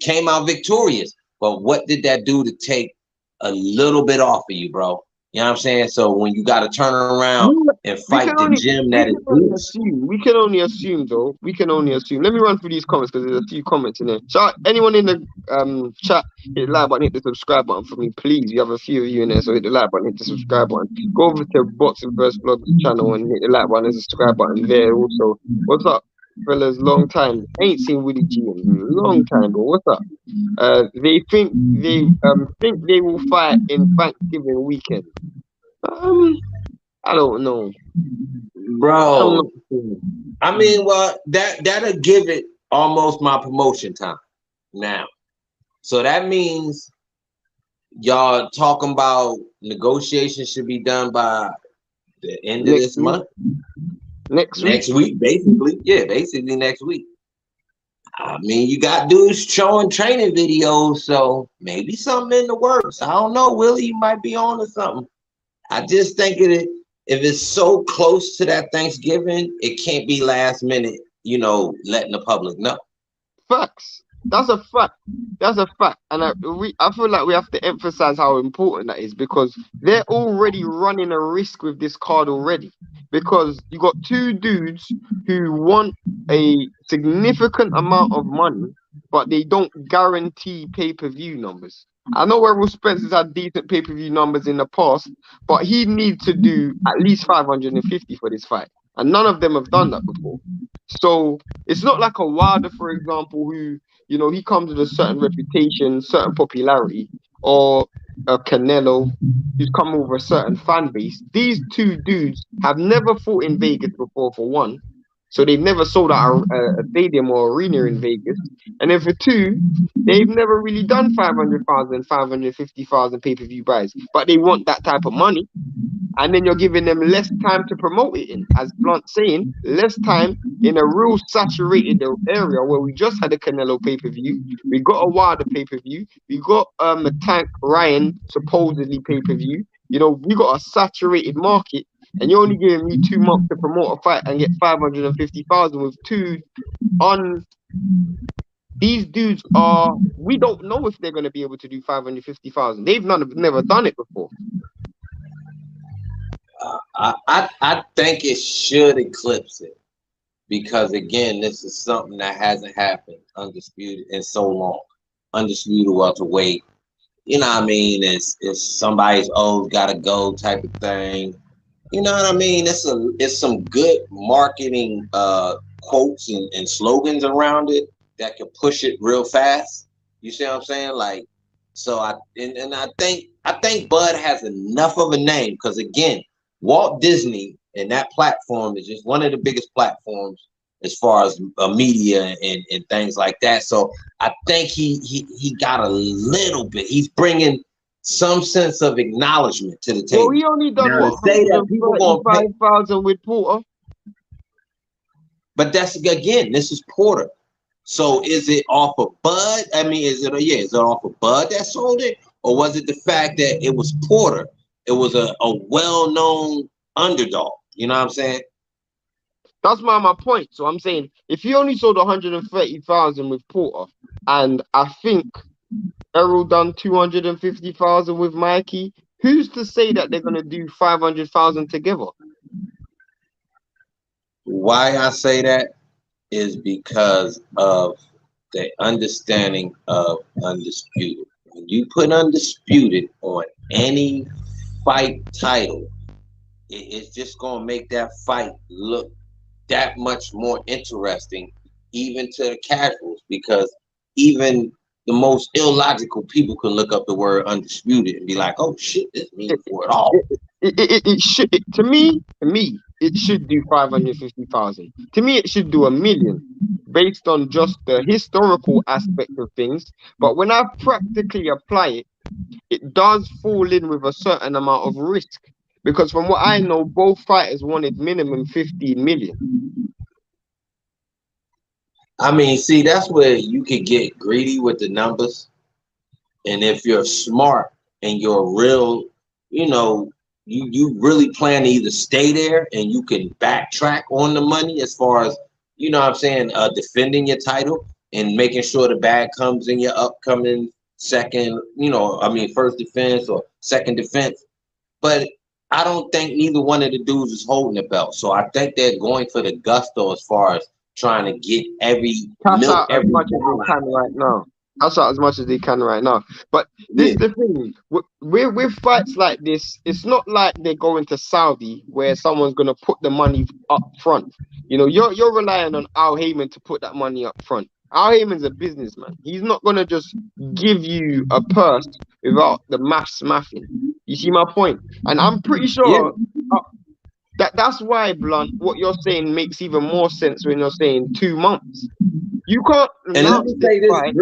Came out victorious. But what did that do to take a little bit off of you, bro? You know what I'm saying? So when you got to turn around and fight the gym that is loose. We can only assume, though. We can only assume. Let me run through these comments because there's a few comments in there. So anyone in the chat, hit the like button, hit the subscribe button for me, please. You have a few of you in there, so hit the like button, hit the subscribe button. Go over to BoxingFirstVlog channel and hit the like button and subscribe button there also. What's up, fellas? Long time. Ain't seen Willie G in a long time, but what's up? They think they will fight in Thanksgiving weekend. I don't know, bro. I mean, well, that'll give it almost my promotion time now. So that means y'all talking about negotiations should be done by the end of this month. Next week, basically. Yeah, basically next week. I mean, you got dudes showing training videos, so maybe something in the works. I don't know, Willie, you might be on to something. I just think if it's so close to that Thanksgiving, it can't be last minute, you know, letting the public know. Facts. That's a fact. That's a fact. And I feel like we have to emphasize how important that is because they're already running a risk with this card already. Because you got 2 dudes who want a significant amount of money, but they don't guarantee pay-per-view numbers. I know Errol Spencer's had decent pay-per-view numbers in the past, but he needs to do at least 550 for this fight. And none of them have done that before. So it's not like a Wilder, for example, who, you know, he comes with a certain reputation, certain popularity, or a Canelo who's come with a certain fan base. These 2 dudes have never fought in Vegas before, for one. So they've never sold out a stadium or arena in Vegas. And then for 2, they've never really done 500,000, 550,000 pay-per-view buys. But they want that type of money. And then you're giving them less time to promote it in. As Blunt's saying, less time in a real saturated area where we just had a Canelo pay-per-view. We got a Wilder pay-per-view. We got a Tank Ryan supposedly pay-per-view. You know, we got a saturated market. And you're only giving me 2 months to promote a fight and get 550,000 with 2 on. These dudes are. We don't know if they're going to be able to do 550,000. They've never done it before. I think it should eclipse it because again, this is something that hasn't happened undisputed in so long. Undisputed welterweight. You know what I mean? It's somebody's gotta go type of thing. You know what I mean? It's some good marketing quotes and slogans around it that can push it real fast. You see what I'm saying? Like, so I think Bud has enough of a name because again, Walt Disney and that platform is just one of the biggest platforms as far as media and things like that. So I think he got a little bit. He's bringing some sense of acknowledgement to the table. Well, he only done what? 135,000 with Porter. But that's again, this is Porter. So is it off of Bud? I mean, is it off of Bud that sold it, or was it the fact that it was Porter? It was a well-known underdog. You know what I'm saying? That's my point. So I'm saying if he only sold 130,000 with Porter, and I think Errol done 250,000 with Mikey, who's to say that they're gonna do 500,000 together? Why I say that is because of the understanding of undisputed. When you put undisputed on any fight title, it's just gonna make that fight look that much more interesting, even to the casuals, because even the most illogical people can look up the word undisputed and be like, "Oh shit, this means for it all." It should. To me, it should do 550,000. To me, it should do 1 million, based on just the historical aspect of things. But when I practically apply it, it does fall in with a certain amount of risk. Because from what I know, both fighters wanted minimum 15 million. I mean, see, that's where you could get greedy with the numbers. And if you're smart and you're real, you know, you really plan to either stay there and you can backtrack on the money as far as, you know what I'm saying, defending your title and making sure the bag comes in your upcoming second, first defense or second defense. But I don't think neither one of the dudes is holding the belt. So I think they're going for the gusto as far as trying to get Cash milk out as every much as they can right now. Cash out as much as they can right now. But this yeah. is the thing. With fights like this, it's not like they're going to Saudi where someone's gonna put the money up front. You know, you're relying on Al Heyman to put that money up front. Al Heyman's a businessman. He's not gonna just give you a purse without the mathing. You see my point? And I'm pretty Yeah. sure that's why, Blunt, what you're saying makes even more sense when you're saying 2 months. You can't And announce this fight.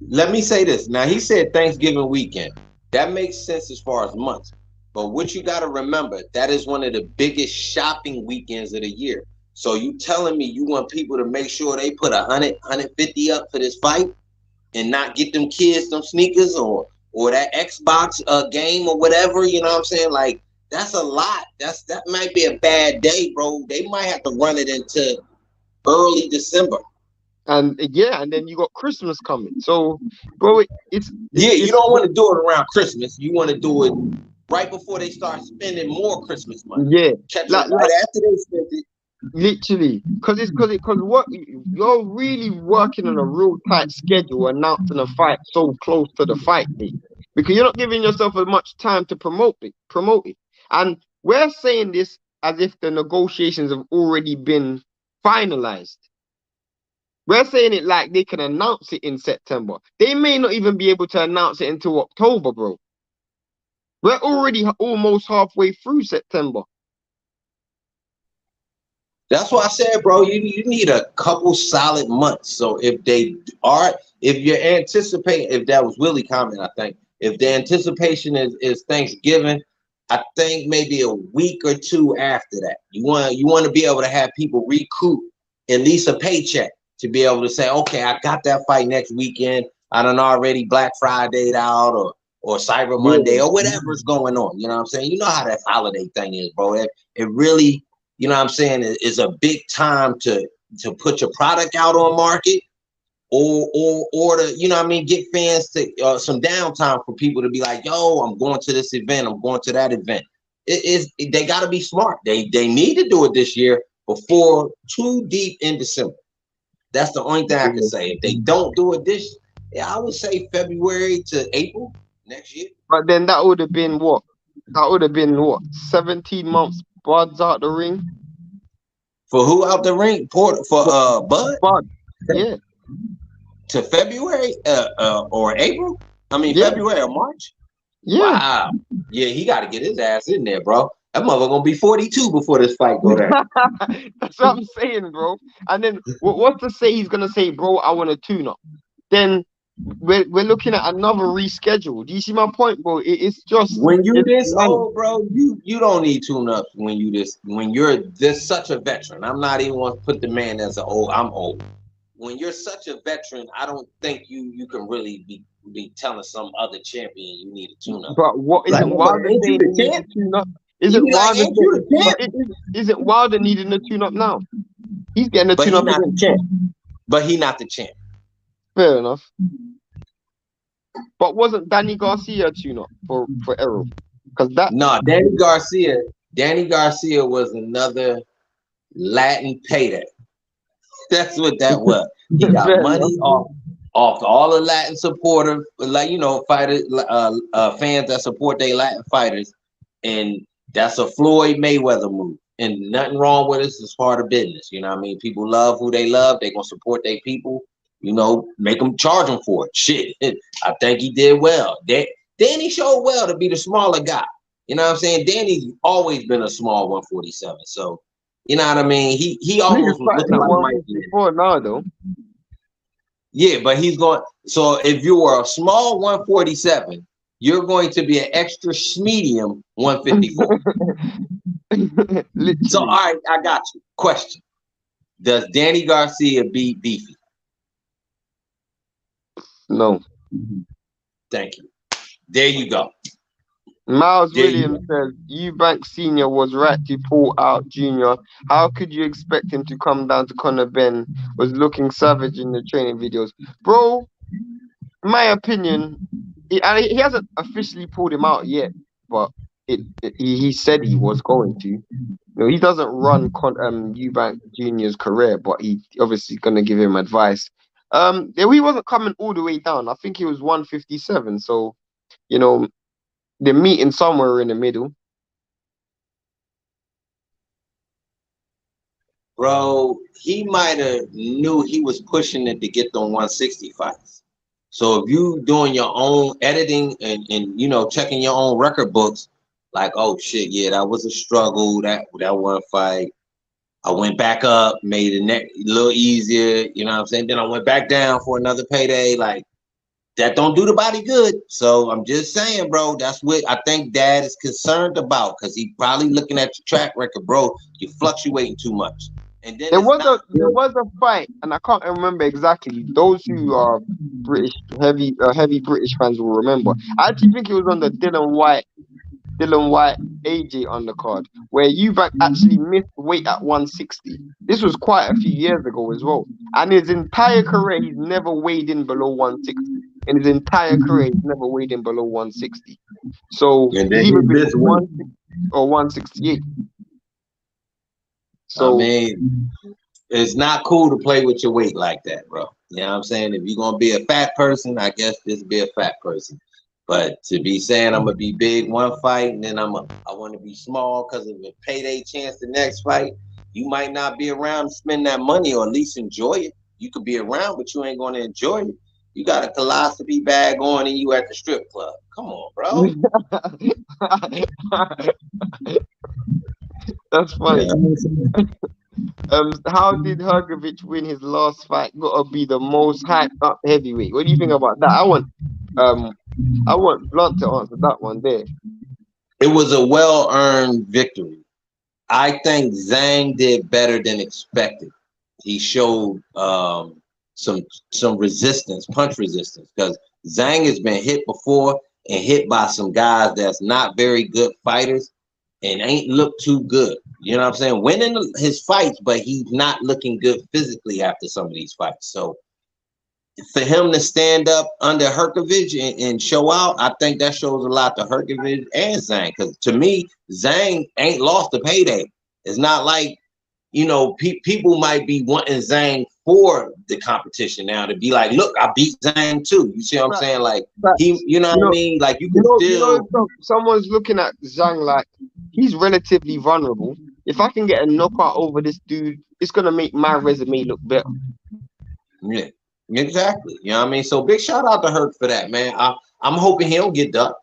let me say this. Now he said Thanksgiving weekend. That makes sense as far as months. But what you got to remember, that is one of the biggest shopping weekends of the year. So you telling me you want people to make sure they put 150 up for this fight and not get them kids some sneakers or that Xbox game or whatever, you know what I'm saying? Like, that's a lot. That might be a bad day, bro. They might have to run it into early December. And then you got Christmas coming. So, bro, it's You don't want to do it around Christmas. You want to do it right before they start spending more Christmas money. Yeah, Catch them right after they spend it. Literally, because what you're really working on a real tight schedule, announcing a fight so close to the fight date, because you're not giving yourself as much time to promote it. And we're saying this as if the negotiations have already been finalized. We're saying it like they can announce it in September. They may not even be able to announce it until October, bro. We're already almost halfway through September. That's why I said, bro, you need a couple solid months. So if you're anticipating, if that was Willie comment, I think, if the anticipation is Thanksgiving, I think maybe a week or two after that, you want to be able to have people recoup at least a paycheck to be able to say, okay, I got that fight next weekend. I done already Black Friday'd out or Cyber Monday or whatever's going on. You know what I'm saying? You know how that holiday thing is, bro. It really, you know what I'm saying, is a big time to put your product out on market or to, you know what I mean, get fans to some downtime for people to be like, yo, I'm going to this event, I'm going to that event. They got to be smart. They need to do it this year before too deep in December. That's the only thing I can say. If they don't do it I would say February to April next year. But then that would have been what? 17 months Bud's out the ring. For who out the ring? For Bud? Bud. Yeah. To February or April? I mean, February or March? Yeah. Wow. Yeah, he got to get his ass in there, bro. That mother gonna be 42 before this fight go down. That's what I'm saying, bro. And then what's to say he's gonna say, bro, I want a tune-up? Then we're looking at another reschedule. Do you see my point, bro? It's just when you're this old, bro, you don't need tune-ups when you're this such a veteran. I'm not even want to put the man as I'm old. When you're such a veteran, I don't think you can really be telling some other champion you need a tune-up. But what isn't Wilder saying he needs a tune-up? Isn't Wilder needing a tune-up now? He's getting a tune-up again. But he's not the champ. Fair enough. But wasn't Danny Garcia a tune-up for Errol? No, Danny Garcia was another Latin payday. That's what that was. He got money off all the Latin supporters, like, you know, fighters, fans that support their Latin fighters, and that's a Floyd Mayweather move. And nothing wrong with it. It's part of business. You know what I mean? People love who they love. They're gonna support their people. You know, make them charge them for it. Shit, I think he did well. Danny showed well to be the smaller guy. You know what I'm saying? Danny's always been a small 147. So, you know what I mean? He almost was looking like Mike before now, though. Yeah, but he's going. So if you were a small 147 you're going to be an extra medium 154. So, all Literally. right, I got you. Question. Does Danny Garcia beat Beefy? No. Thank you. There you go. Miles There you Williams go. says Eubank Sr. was right to pull out Junior. How could you expect him to come down to Conor Ben? Was looking savage in the training videos. Bro, in my opinion, he hasn't officially pulled him out yet, but he said he was going to. You know, he doesn't run Eubank Jr.'s career, but he obviously going to give him advice. Yeah, he wasn't coming all the way down. I think he was 157. So, you know, they're meeting somewhere in the middle. Bro, he might have knew he was pushing it to get them 160 fights. So if you doing your own editing and you know checking your own record books, like, oh shit, yeah, that was a struggle, that one fight. I went back up, made it a little easier, you know what I'm saying? Then I went back down for another payday. Like, that don't do the body good. So I'm just saying, bro, that's what I think Dad is concerned about, because he probably looking at your track record, bro. You're fluctuating too much. And then it's not There was a fight, and I can't remember exactly. Those who are British heavy British fans will remember. I actually think it was on the Dylan White AJ undercard, where Eubank actually missed weight at 160. This was quite a few years ago as well. And his entire career, he's never weighed in below 160. In his entire career, he's never weighed in below 160. So and he's then either he been this week. 160 or 168. I So mean, it's not cool to play with your weight like that, bro. You know what I'm saying? If you're gonna be a fat person, I guess just be a fat person. But to be saying I'm gonna be big one fight and then I want to be small because of a payday chance the next fight, you might not be around to spend that money or at least enjoy it. You could be around, but you ain't gonna enjoy it. You got a colostomy bag on and you at the strip club. Come on, bro. that's funny. Yeah. How did Hergovich win his last fight? Gotta be the most hyped up heavyweight. What do you think about that? Um I want Blunt to answer that one there. It was a well-earned victory. I think Zhang did better than expected. He showed some resistance, punch resistance, because Zhang has been hit before and hit by some guys that's not very good fighters and ain't looked too good. You know what I'm saying? Winning his fights, but he's not looking good physically after some of these fights. So for him to stand up under Herkovich and show out, I think that shows a lot to Herkovich and Zhang. Because to me, Zhang ain't lost a payday. It's not like, you know, people might be wanting Zhang for the competition now to be like, look, I beat Zhang too. You see what I'm But, saying? Like but you know you what I know, mean? Like you can still. someone's looking at Zhang like he's relatively vulnerable. If I can get a knockout over this dude, it's gonna make my resume look better. Yeah, exactly. You know what I mean? So big shout out to Herc for that, man. I'm hoping he don't get ducked.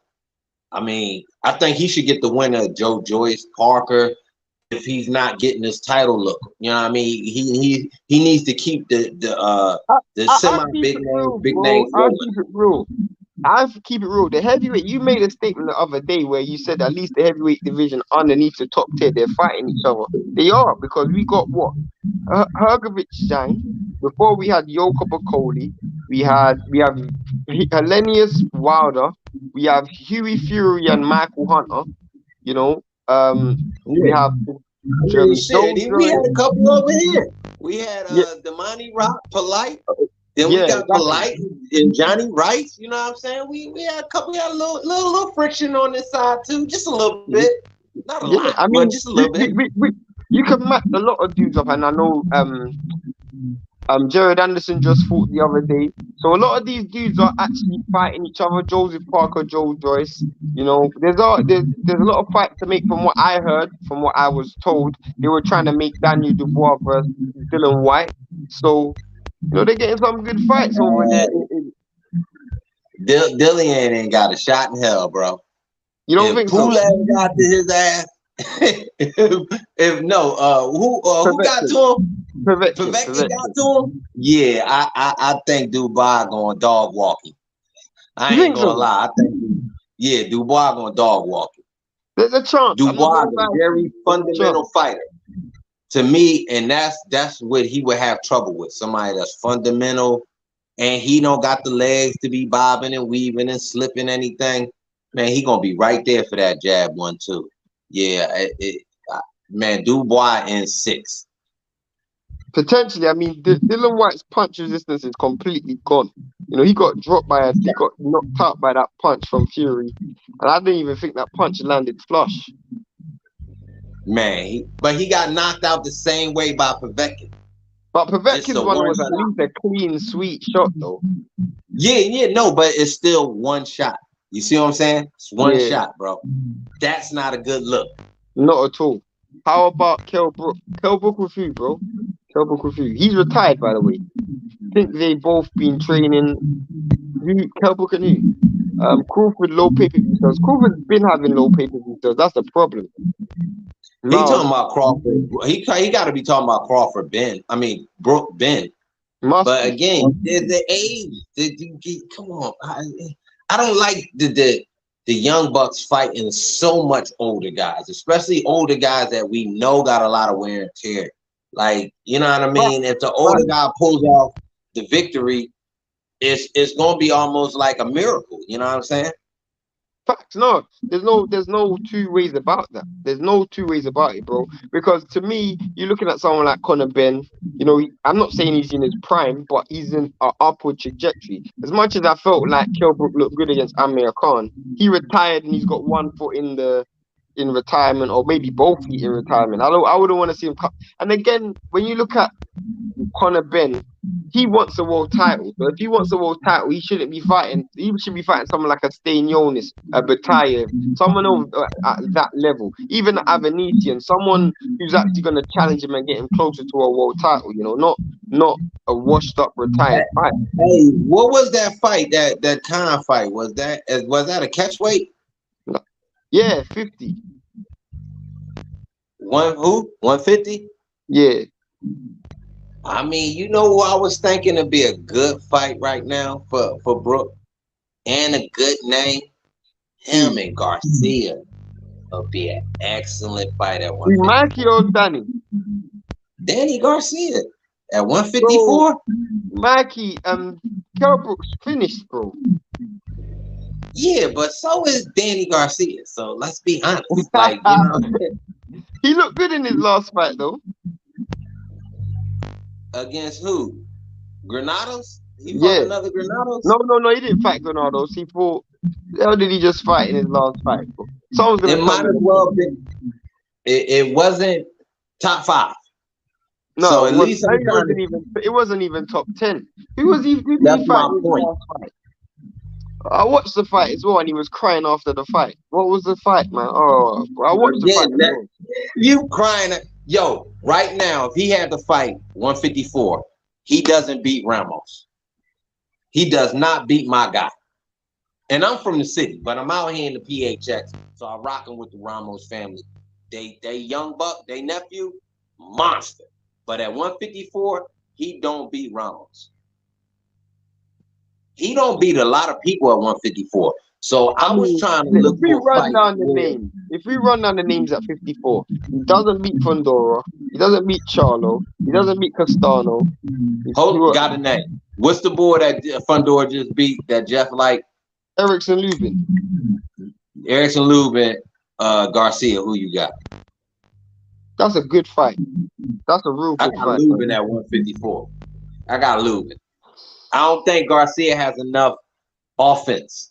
I mean, I think he should get the winner, Joe Joyce Parker, if he's not getting his title look. You know what I mean? He needs to keep the I'll semi keep big it name real, big bro. name going. I'll keep it real. The heavyweight, you made a statement the other day where you said at least the heavyweight division underneath the top tier, they're fighting each other. They are, because we got what? Hergovich Zhang. Before we had Yoko Bakoli. We have Hellenius Wilder. We have Huey Fury and Michael Hunter. You know, we Yeah. have I mean, shit. Joe We Joyce. had a couple over here. We had Yeah, Damani Rock, Polite. Then we yeah, got exactly. Polite and Johnny Rice. You know what I'm saying? We had a couple. We had a little friction on this side too, just a little bit, not a Yeah, lot, I but mean, just a little bit. you can match a lot of dudes up, and I know Jared Anderson just fought the other day, so a lot of these dudes are actually fighting each other. Joseph Parker, Joe Joyce, you know, there's a lot of fights to make. From what I heard, from what I was told, they were trying to make Daniel Dubois versus Dylan White, so you know they're getting some good fights over there. Dillian ain't got a shot in hell, bro. You don't If think so? Poulet got to his ass, if no, who got Perfection, to him? Povetkin got perfection. to him. Yeah, I think Dubai going dog walking. I You ain't think gonna so? lie. Yeah, Dubois gonna dog walk it. There's a chance. Dubois is a very fundamental fighter to me, and that's what he would have trouble with. Somebody that's fundamental, and he don't got the legs to be bobbing and weaving and slipping anything. Man, he gonna be right there for that jab 1-2. Yeah, man, Dubois in 6. Potentially, I mean, Dylan White's punch resistance is completely gone. You know, he got knocked out by that punch from Fury, and I didn't even think that punch landed flush. Man, but he got knocked out the same way by Povetkin. But Povetkin's one was at least a clean, sweet shot, though. Yeah, no, but it's still one shot. You see what I'm saying? It's one shot, bro. That's not a good look. Not at all. How about Kell Brook? Kell Brook with who, bro? Kell Brook with who? He's retired, by the way. I think they both been training. Who? Kell Brook and who? Crawford low pay-per-view sales. Crawford's been having low pay-per-view sales. That's the problem. He talking about Crawford. He got to be talking about Crawford Ben. I mean Brook Ben. But again, the age. Come on, I don't like the young bucks fighting so much older guys, especially older guys that we know got a lot of wear and tear. Like, you know what I mean? If the older guy pulls off the victory, it's gonna be almost like a miracle. You know what I'm saying? Facts. No, there's no two ways about that. There's no two ways about it, bro. Because to me, you're looking at someone like Conor Ben. You know, I'm not saying he's in his prime, but he's in an upward trajectory. As much as I felt like Kell Brook looked good against Amir Khan, he retired and he's got one foot in retirement, or maybe both feet in retirement. I wouldn't want to see him cut. And again, when you look at Conor Ben, he wants a world title. So if he wants a world title, he shouldn't be fighting. He should be fighting someone like a Stanionis, a Batayev, someone over at that level. Even Avanesian, someone who's actually going to challenge him and get him closer to a world title. You know, not a washed up retired fight. Hey, what was that fight? That Khan fight, was that a catch weight? No. Yeah, 50. 150? Yeah. I mean, you know what I was thinking would be a good fight right now for Brook, and a good name? Him and Garcia would be an excellent fight at 154. Mikey or Danny? Danny Garcia at 154? Mikey, Kell Brook's finished, bro. Yeah, but so is Danny Garcia. So let's be honest. Like, you know, he looked good in his last fight, though. Against who? Granados? He fought another Granados? No, he didn't fight Granados. He fought. How did he just fight in his last fight? Someone's gonna. It might as well be. It wasn't top 5. No, so at least it wasn't even top 10. Who was he? That's my point. I watched the fight as well, and he was crying after the fight. What was the fight, man? Oh, bro, I watched the fight. You crying? Yo, right now, if he had to fight 154, he doesn't beat Ramos. He does not beat my guy. And I'm from the city, but I'm out here in the PHX, so I'm rocking with the Ramos family. They young buck, they nephew, monster. But at 154, he don't beat Ramos. He don't beat a lot of people at 154. So I was trying to look for a fight. If we run down the names at 54, he doesn't beat Fundora, he doesn't beat Charlo, he doesn't beat Castano. Got a name. What's the boy that Fundora just beat that Jeff liked? Erickson Lubin. Garcia, who you got? That's a good fight. That's a real good fight. I got Lubin at 154. I got Lubin. I don't think Garcia has enough offense.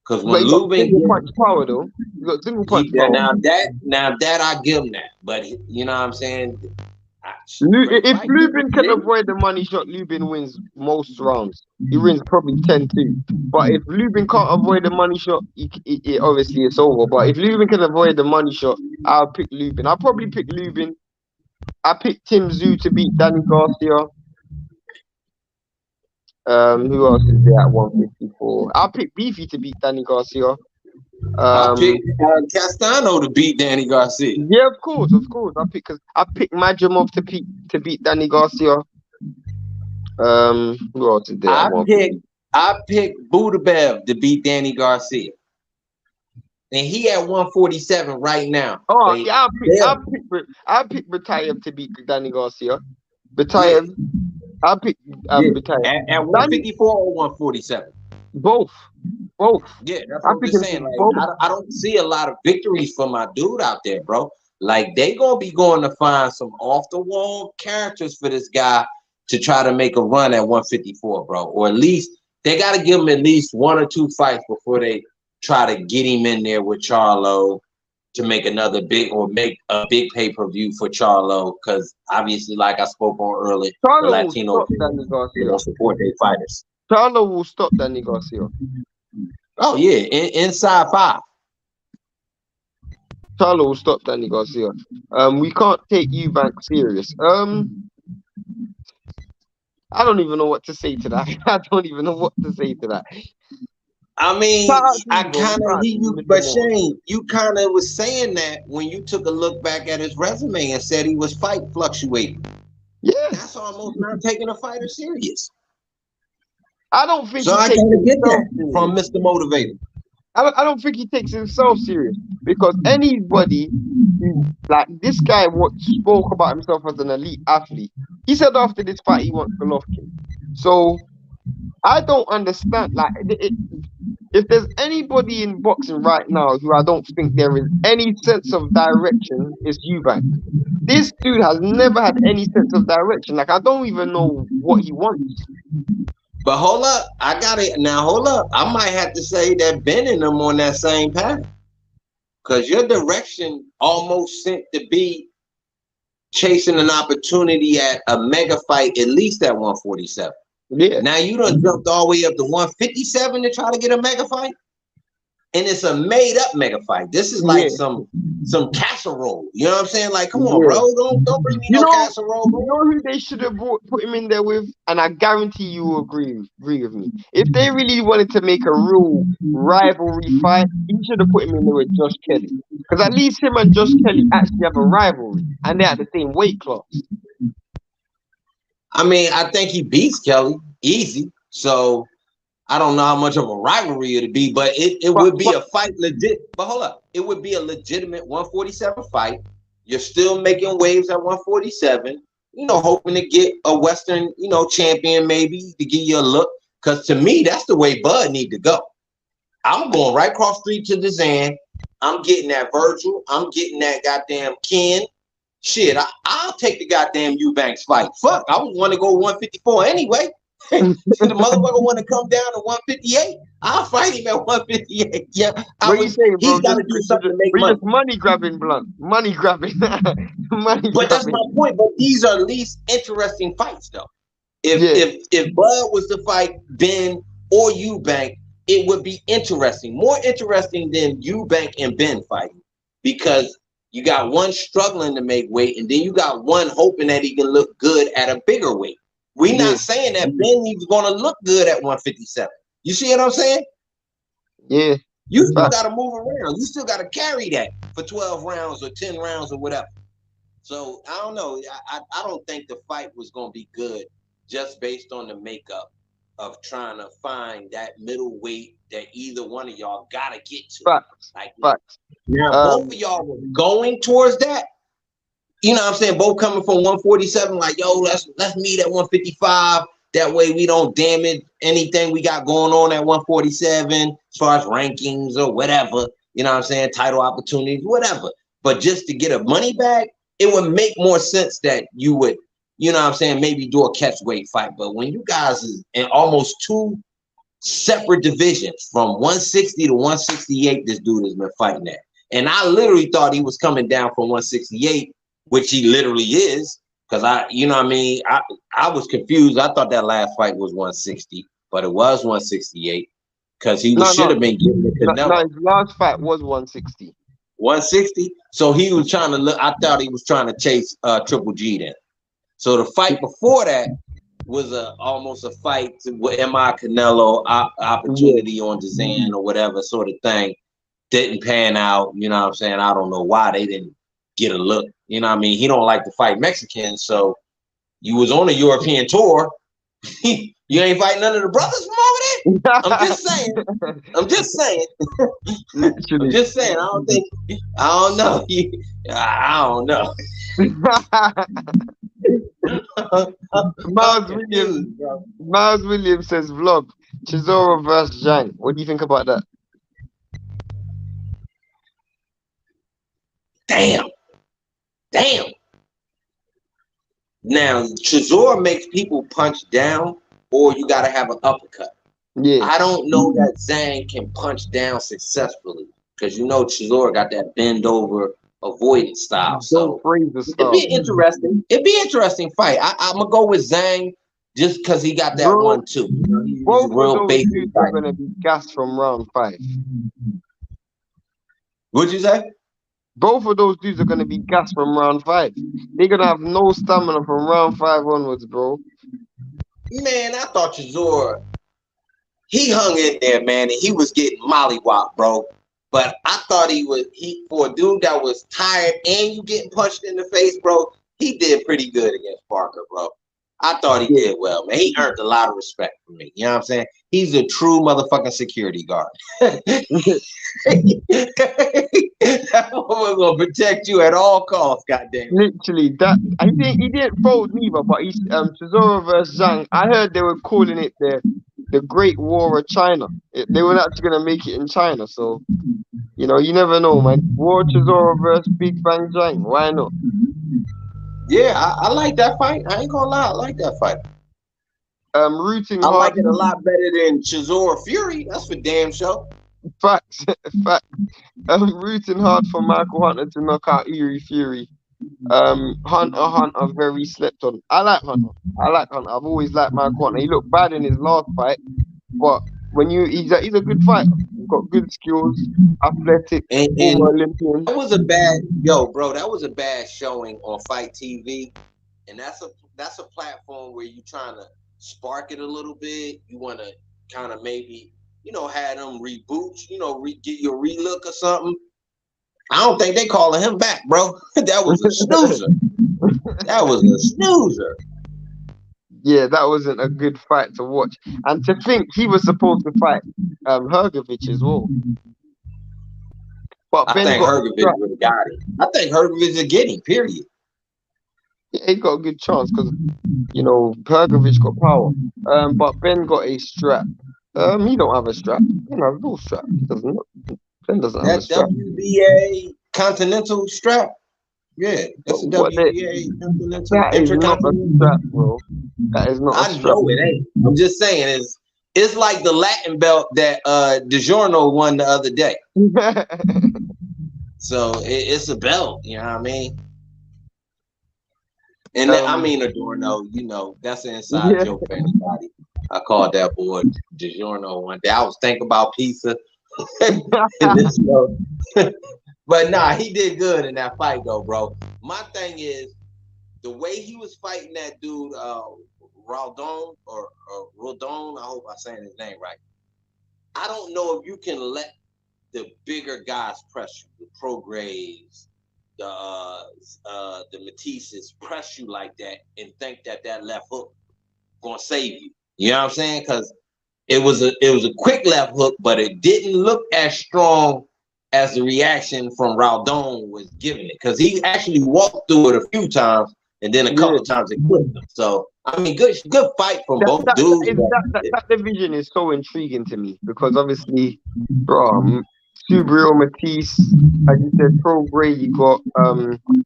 Because when Lubin single punch power though, you got single punch power. Now that I give him that, but you know what I'm saying. If Lubin can avoid the money shot, Lubin wins most rounds. He wins probably 10-2. But if Lubin can't avoid the money shot, it obviously it's over. But if Lubin can avoid the money shot, I'll pick Lubin. I'll probably pick Lubin. I picked Tim Tszyu to beat Danny Garcia. Who else is there at 154? I'll pick Beefy to beat Danny Garcia. I picked Castano to beat Danny Garcia. Yeah, of course. I pick Madrimov to beat Danny Garcia. Who else is there? I picked Budabev to beat Danny Garcia. and he at 147 right now. Oh, yeah, I'll pick Batayev to beat Danny Garcia. Batayev, Yeah. I'll pick Batayev. At 154 or 147? Both. Yeah, that's I'm what I'm just picking saying. Like, both. I don't see a lot of victories for my dude out there, bro. Like, they gonna be going to find some off the wall characters for this guy to try to make a run at 154, bro. Or at least they got to give him at least 1 or 2 fights before they try to get him in there with Charlo to make another make a big pay-per-view for Charlo. Because obviously, like I spoke on earlier, the Charlo will Latino stop Danny they Garcia. don't support their fighters. Charlo will stop Danny Garcia. Oh yeah, inside 5. Charlo will stop Danny Garcia. We can't take Eubank serious. I don't even know what to say to that. I don't even know what to say to that. I mean, I kind of hear you, Mr. but Moore. Shane, you kind of was saying that when you took a look back at his resume and said he was fight fluctuating. Yes. That's almost not taking a fighter serious. I don't think So he I takes kind of get himself that serious. from Mr. Motivator. I don't think he takes himself serious, because anybody who, like this guy, spoke about himself as an elite athlete. He said after this fight he wants Golovkin. So I don't understand. Like, if there's anybody in boxing right now who I don't think there is any sense of direction, it's Eubank. This dude has never had any sense of direction. Like, I don't even know what he wants. But hold up, I got it now. Hold up, I might have to say that Ben and them on that same path, because your direction almost seemed to be chasing an opportunity at a mega fight, at least at 147. Yeah. Now you done jumped all the way up to 157 to try to get a mega fight, and it's a made up mega fight. This is like some casserole. You know what I'm saying? Like, come on, bro, don't bring me no casserole. Bro. You know who they should have put him in there with, and I guarantee you will agree with me. If they really wanted to make a real rivalry fight, he should have put him in there with Josh Kelly, because at least him and Josh Kelly actually have a rivalry, and they're at the same weight class. I mean, I think he beats Kelly easy, so I don't know how much of a rivalry it'd be, but it would be a fight legit. But hold up, it would be a legitimate 147 fight. You're still making waves at 147, you know, hoping to get a Western, you know, champion maybe to give you a look. Because to me, that's the way Bud need to go. I'm going right across street to the Zan. I'm getting that Virgil. I'm getting that goddamn Ken. Shit, I'll take the goddamn Eubanks fight. Fuck, I was want to go 154 anyway. The motherfucker want to come down to 158. I'll fight him at 158. Yeah, he's got to do something to make money. Just money grabbing, Blunt. Money grabbing. But that's my point. But these are least interesting fights, though. If Bud was to fight Ben or Eubank, it would be interesting, more interesting than Eubank and Ben fighting, because you got one struggling to make weight, and then you got one hoping that he can look good at a bigger weight. We're not saying that Ben is going to look good at 157. You see what I'm saying? Yeah. You still got to move around. You still got to carry that for 12 rounds or 10 rounds or whatever. So I don't know. I don't think the fight was going to be good just based on the makeup of trying to find that middle weight that either one of y'all got to get to. Facts. Now, both of y'all were going towards that. You know what I'm saying? Both coming from 147, like, yo, let's meet at 155. That way we don't damage anything we got going on at 147 as far as rankings or whatever. You know what I'm saying? Title opportunities, whatever. But just to get a money bag, it would make more sense that you would, you know what I'm saying, maybe do a catch weight fight. But when you guys is in almost 2 separate divisions, from 160 to 168, this dude has been fighting at. And I literally thought he was coming down from 168, which he literally is, because you know what I mean? I was confused. I thought that last fight was 160, but it was 168, because he should have been getting the Canelo. No, his last fight was 160. 160? So he was trying to look, I thought he was trying to chase Triple G then. So the fight before that was almost a fight with M.I. Canelo opportunity on Dazan or whatever sort of thing. Didn't pan out, you know what I'm saying? I don't know why they didn't get a look. You know what I mean? He don't like to fight Mexicans, so you was on a European tour. You ain't fighting none of the brothers from over there? I'm just saying. I'm just saying. Literally. I'm just saying. I don't know. I don't know. Miles Williams says vlog Chisora versus Zhang. What do you think about that? Damn. Now Chisora makes people punch down, or you gotta have an uppercut. Yeah. I don't know that Zhang can punch down successfully because you know Chisora got that bend over avoidance style. So it'd be interesting fight. I'm gonna go with Zhang just because he got that one too. He's both real of those dudes are gonna be gassed from round 5. What'd you say? Both of those dudes are gonna be gassed from round 5. They're gonna have no stamina from round 5 onwards, bro. Man, I thought Chisora, he hung in there, man, and he was getting mollywopped, bro. But I thought he for a dude that was tired and you getting punched in the face, bro, he did pretty good against Parker, bro. I thought he did well, man. He earned a lot of respect from me. You know what I'm saying? He's a true motherfucking security guard. That was gonna protect you at all costs, goddamn. Literally, that I think he didn't fold neither, but he's Chisora versus Zhang. I heard they were calling it the Great War of China. They were actually gonna make it in China, so you know, you never know, man. War Chisora versus Big Bang Zhang. Why not? Yeah, I like that fight. I ain't gonna lie, I like that fight. Rooting I hard. like it a lot better than Chisora Fury. That's for damn sure. Facts. Rooting hard for Michael Hunter to knock out Eerie Fury. Hunter very slept on. I like Hunter. I've always liked Michael Hunter. He looked bad in his last fight, but when he's a good fighter. He's got good skills, athletic, former Olympian. That was a bad showing on Fight TV, and that's a platform where you're trying to spark it a little bit. You want to kind of maybe have them reboot, get you a relook or something. I don't think they calling him back, bro. That was a snoozer. Yeah, that wasn't a good fight to watch. And to think he was supposed to fight Hrgovic as well. But I think Hrgovic would have got him. I think Hrgovic would get him, period. Yeah, he got a good chance because, Hrgovic got power. But Ben got a strap. He don't have a strap. He has no strap. Ben doesn't have a strap. WBA Continental strap? Yeah, that's a WBA Continental. That is not a strap, bro. That is not a strap. I know it ain't. I'm just saying it's like the Latin belt that DiGiorno won the other day. So it's a belt, you know what I mean? And I mean Adorno, that's an inside joke for anybody. I called that boy DiGiorno one day. I was thinking about pizza in this show. But nah, he did good in that fight though, bro. My thing is the way he was fighting that dude, Raldon or Rodon, I hope I'm saying his name right. I don't know if you can let the bigger guys press you, the Prograves, the Matisses press you like that and think that left hook gonna save you. You know what I'm saying? Because it was a quick left hook, but it didn't look as strong as the reaction from Raldon was giving it. Because he actually walked through it a few times, and then a couple of times it clipped him. So I mean, good fight from both dudes. That division is so intriguing to me because obviously, bro, Subriel, Matisse, as you said, Prograde, you got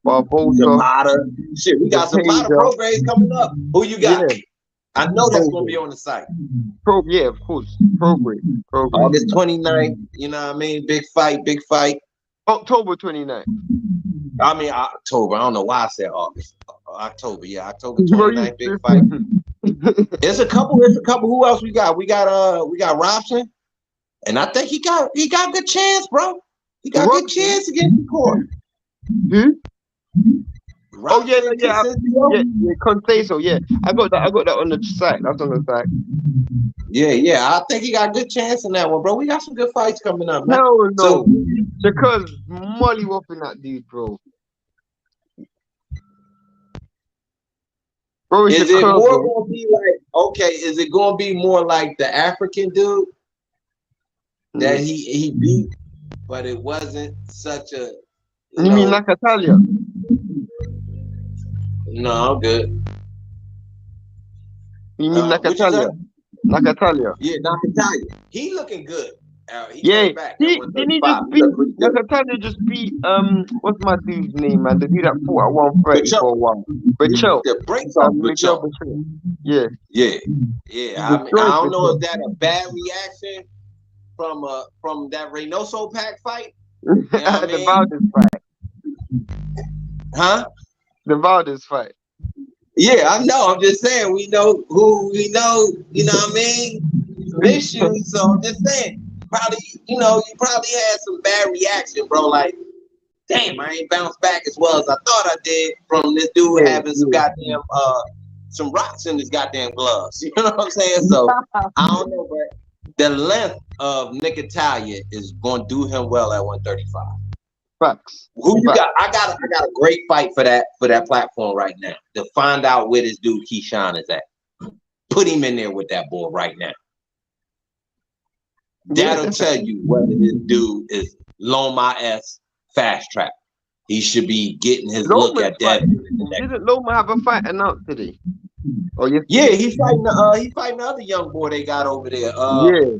Barbosa. Zamata. Shit, we got Zamata Progrades coming up. Who you got? Yeah. I know that's going to be on the site. Yeah, of course. Prograde. August 29th, you know what I mean? Big fight. October 29th. I mean, October. I don't know why I said August. October, yeah. October 29th, big fight. There's a couple. Who else we got? We got Robson. And I think he got a good chance, bro. He got a good chance against the court. Hmm? Oh yeah, Conteso, yeah. I got that on the site. That's on the site. Yeah. I think he got a good chance in that one, bro. We got some good fights coming up, man. No. So, because molly whopping that dude, bro. Bro, it's Is a it curve, more bro. gonna be like okay? Is it gonna be more like the African dude that he beat, but it wasn't such a You mean Nakatalia? No, I'm good. You mean What you say? Nakatalia? Nakatalia. Yeah, Nakatalia. He looking good. He Yeah, came back at he didn't he 135. just He beat looked pretty good. Nakatalia just beat what's my dude's name, man? The dude that fought at 130 Bachel. for a while. He Bachel. beat the brakes off Miguel Bachel. Bachel. Yeah. Yeah. He I mean, I destroyed don't know Bachel. if that a bad reaction from that Reynoso pack fight. You know what I The mean? Valdez fight. Huh? The Valdez fight. Yeah, I know. I'm just saying we know who we know, you know what I mean? Some issues. So I'm just saying, probably, you probably had some bad reaction, bro. Like, damn, I ain't bounced back as well as I thought I did from this dude having some goddamn some rocks in his goddamn gloves. You know what I'm saying? So I don't know, but the length of Nicatalia is gonna do him well at 135. Facts. Who you got? I got a great fight for that platform right now to find out where this dude Keyshawn is at. Put him in there with that boy right now. That'll tell you whether this dude is Loma-esque fast track. He should be getting his look at that. Didn't Loma have a fight announced today? Oh yes. Yeah, he fighting the other young boy they got over there. Yeah.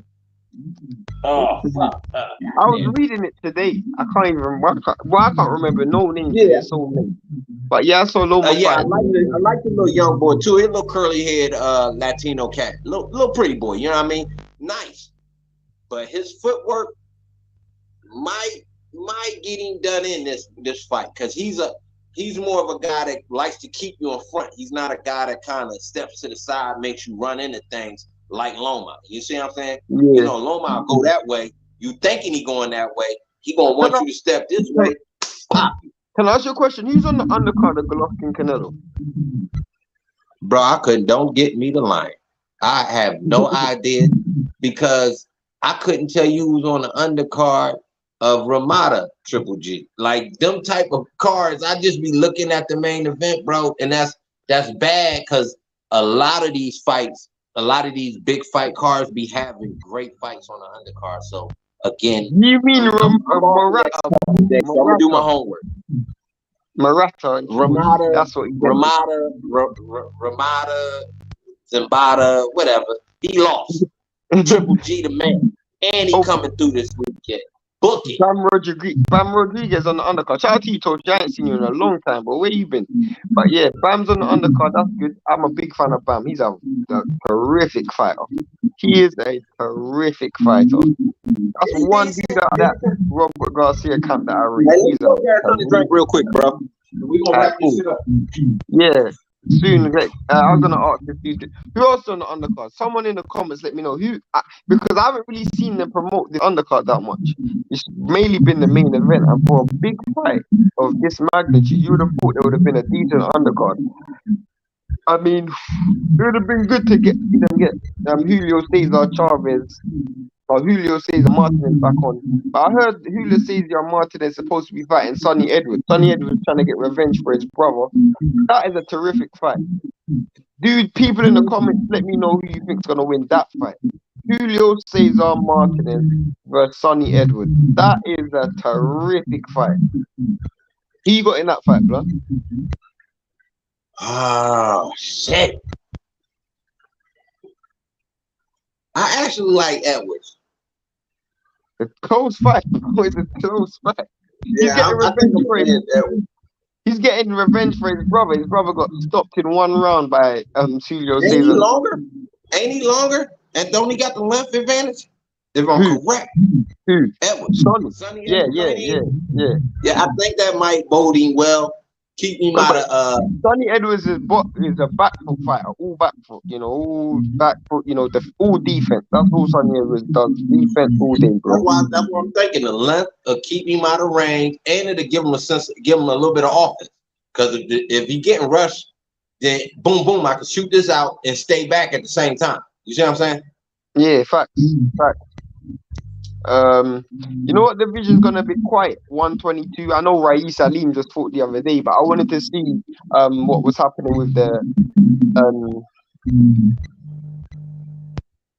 Oh fuck. I was reading it today. I can't even remember. I can't remember no names. Yeah. There's so many. But yeah, I saw Loma Yeah, fight. I like the little young boy too. His little curly head Latino cat. Little pretty boy, you know what I mean? Nice. But his footwork might get him done in this fight because he's more of a guy that likes to keep you in front. He's not a guy that kind of steps to the side, makes you run into things like Loma. You see what I'm saying? Yeah. You know, Loma will go that way. You thinking he going that way. He gonna want you to step this way. Stop you. Can I ask you a question? Who's on the undercard of Golovkin Canelo? Bro, don't get me the line. I have no idea because I couldn't tell you who's on the undercard of Ramada Triple G. Like them type of cards, I just be looking at the main event, bro, and that's bad because a lot of these fights, a lot of these big fight cards be having great fights on the undercard. So again, you mean Murata? I'm gonna do my homework. Murata, Ramada, that's what Ramada, Zimbada, whatever. He lost. Triple G the man. And he coming through this weekend. Book it. Bam Rodriguez on the undercard. Shout out to you, Toast. I ain't seen you in a long time, but where you been? But yeah, Bam's on the undercard. That's good. I'm a big fan of Bam. He's a terrific fighter. He is a terrific fighter. That's one dude that Robert Garcia camp that I read. He's a drink real quick, bro. We gonna wrap this shit up. Yeah. Soon, I was gonna ask if you did. Who else on the undercard? Someone in the comments, let me know who. Because I haven't really seen them promote the undercard that much. It's mainly been the main event, and for a big fight of this magnitude, you would have thought there would have been a decent undercard. I mean, it would have been good to get Julio Cesar Chavez or Julio Cesar Martinez back on. But I heard Julio Cesar Martinez is supposed to be fighting Sonny Edwards. Sonny Edwards trying to get revenge for his brother. That is a terrific fight. Dude, people in the comments, let me know who you think's going to win that fight. Julio Cesar Martinez versus Sonny Edwards. That is a terrific fight. Who you got in that fight, blood? Oh, shit. I actually like Edwards. A close fight. It's a close fight. Yeah, He's getting revenge for his brother. His brother got stopped in one round by Julio Cesar. Ain't he longer? And don't he got the length advantage? If I'm correct. Who? Edwards. Sonny. Yeah. Yeah, I think that might bode him well. Keep him out of Sonny Edwards is a back foot fighter, all back foot, all back foot, all defense. That's all Sonny Edwards does. Defense all day, bro. That's what I'm thinking. The length of keep him out of range and it'll give him a little bit of offense. Because if he getting rushed, then boom, boom, I can shoot this out and stay back at the same time. You see what I'm saying? Yeah, facts. You know what? The division's gonna be quite 122. I know Rais Salim just fought the other day, but I wanted to see what was happening with the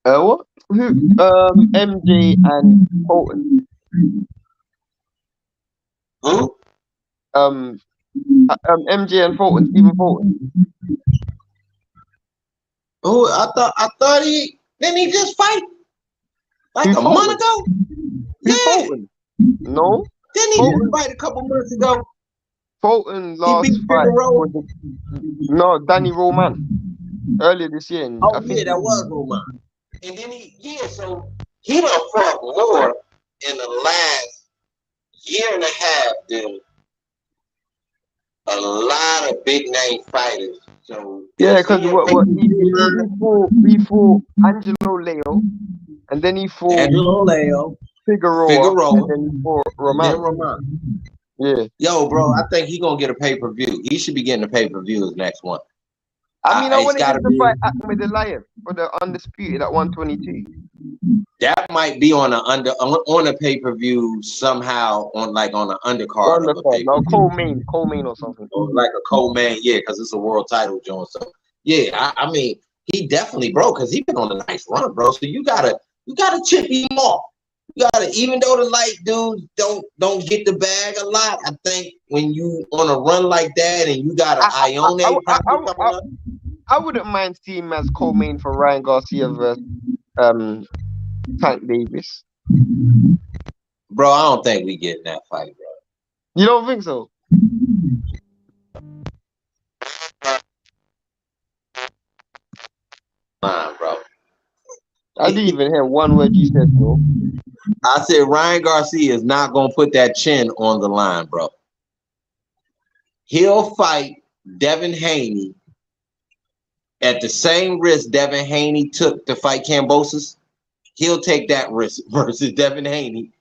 what who MJ and Fulton. Who? MJ and Fulton, Stephen Fulton. Who? I thought didn't he just fight like Who a Fulton? month ago? Who Yeah. Fulton? No. Didn't he just fight a couple months ago? Fulton He last beat fight Figueroa. was no Danny Roman earlier this year. And Oh I yeah, think that was Roman. And then so he done fought more in the last year and a half than a lot of big name fighters. So yeah, because he fought Angelo Leo, and then he fought Angelo Leo, Figueroa, and then he fought Roman. Yeah. Yo, bro, I think he's gonna get a pay-per-view. He should be getting a pay-per-view his next one. I mean, I want him to be fight Ahmed Aliyev for the undisputed at 122. that might be on a pay-per-view somehow on an undercard of a pay-per-view. No, co-main or something. Or like a co-main, yeah, because it's a world title joint. So yeah, I mean, he definitely, bro, because he's been on a nice run, bro. So you gotta chip him off. You gotta, even though the light dudes don't get the bag a lot, I think when you on a run like that and you got an Ione probably coming up. I wouldn't mind seeing him as co-main for Ryan Garcia versus Tank Davis. Bro, I don't think we getting that fight, bro. You don't think so? Bro. I didn't even hear one word you said, bro. I said Ryan Garcia is not gonna put that chin on the line, bro. He'll fight Devin Haney at the same risk Devin Haney took to fight Kambosos. He'll take that risk versus Devin Haney.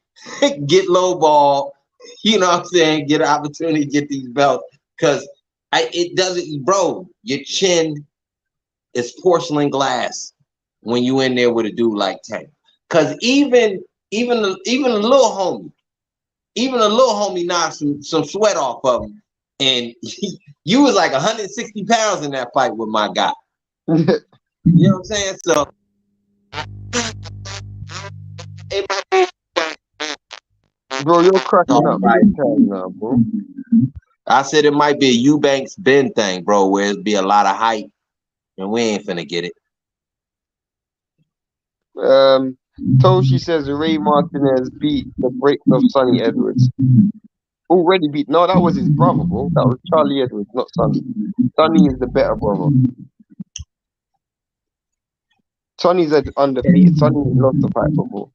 Get low ball, you know what I'm saying? Get an opportunity to get these belts. Because it doesn't, bro, your chin is porcelain glass when you in there with a dude like Tank. Because even a little homie knocked some sweat off of him. And you was like 160 pounds in that fight with my guy. You know what I'm saying? So it might be. Bro, you're cracking up right now, bro. I said it might be a Eubanks Ben thing, bro, where it'd be a lot of hype, and we ain't finna get it. Toshi says Ray Martinez beat the brakes of Sonny Edwards. Already beat. No, that was his brother, bro. That was Charlie Edwards, not Sonny. Sonny is the better brother. Sonny's undefeated. Sonny lost the fight before.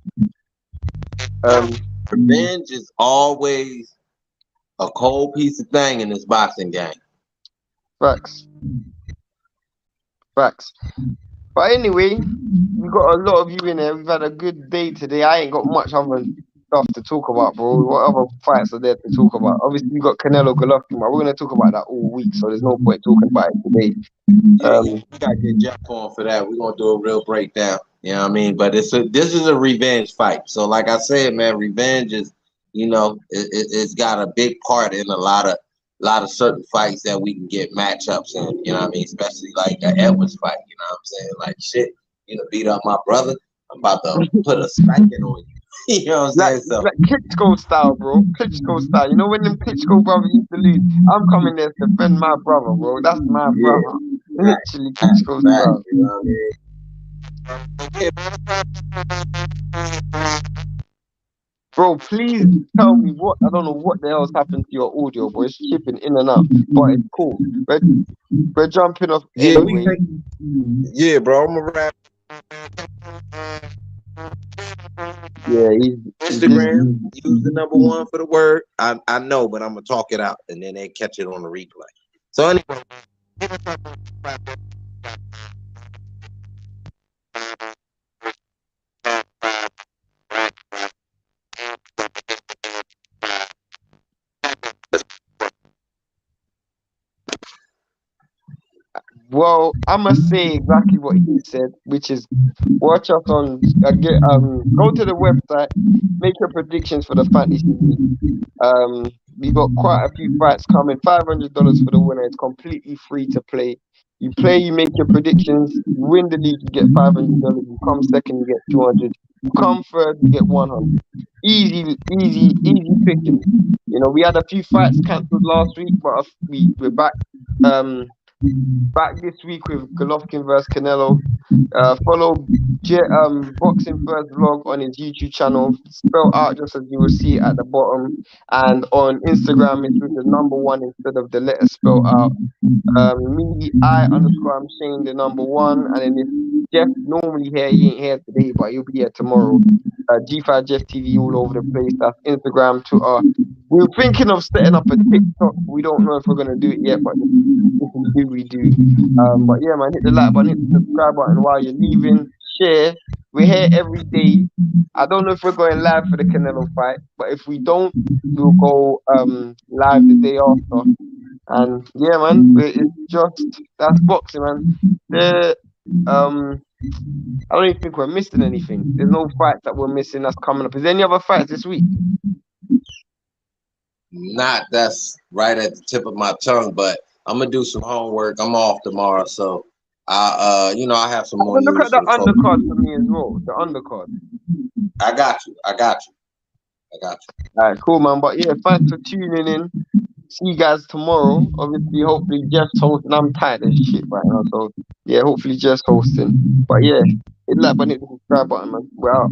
Revenge is always a cold piece of thing in this boxing game. Facts. But anyway, we got a lot of you in there. We've had a good day today. I ain't got much other stuff to talk about, bro. What other fights are there to talk about? Obviously, we got Canelo Golovkin, but we're gonna talk about that all week, so there's no point talking about it today. We gotta get Jeff on for that. We're gonna do a real breakdown. You know what I mean? But this is a revenge fight. So like I said, man, revenge is, it's got a big part in a lot of certain fights that we can get matchups in. You know what I mean? Especially like the Edwards fight. You know what I'm saying? Like shit, beat up my brother. I'm about to put a spanking on you. You know what I'm saying? So like Klitschko style, bro. Klitschko style. You know when them Klitschko brothers used to lose? I'm coming there to defend my brother, bro. That's my brother. Literally Klitschko style. You know what I mean? Bro, please tell me I don't know what the hell's happened to your audio, bro. It's chipping in and out, but it's cool. We're jumping off anyway. Yeah, bro. I'm gonna wrap. Yeah, Instagram, use the number 1 for the word. I know, but I'm gonna talk it out and then they catch it on the replay. So anyway. Well, I must say exactly what he said, which is watch us on go to the website, make your predictions for the fantasy league. We got quite a few fights coming. $500 for the winner. It's completely free to play. You play, you make your predictions. You win the league, you get $500. You come second, you get 200. You come third, you get 100. Easy, easy, easy picking. You know, we had a few fights cancelled last week, but we're back. Back this week with Golovkin versus Canelo. Follow Boxing First Vlog on his YouTube channel, spelled out just as you will see at the bottom. And on Instagram, it's with the number one instead of the letter spelled out. I'm saying the number one. And then if Jeff normally here, he ain't here today, but he'll be here tomorrow. G5 Jeff TV all over the place. That's Instagram, Twitter. We're thinking of setting up a TikTok. We don't know if we're gonna do it yet, but if we do, we do. But yeah, man, hit the like button, hit the subscribe button while you're leaving. Share. We're here every day. I don't know if we're going live for the Canelo fight, but if we don't, we'll go live the day after. And yeah, man, it's just that's boxing, man. I don't even think we're missing anything. There's no fights that we're missing that's coming up. Is there any other fights this week? Not that's right at the tip of my tongue, but I'm gonna do some homework. I'm off tomorrow, so I have some more. Look at the undercard for me as well. The undercard. I got you. All right, cool, man. But yeah, thanks for tuning in. See you guys tomorrow. Obviously, hopefully Jeff's hosting. I'm tired of shit right now, so yeah, hopefully Jeff's hosting. But yeah, hit that button, hit the subscribe button, man. We're out.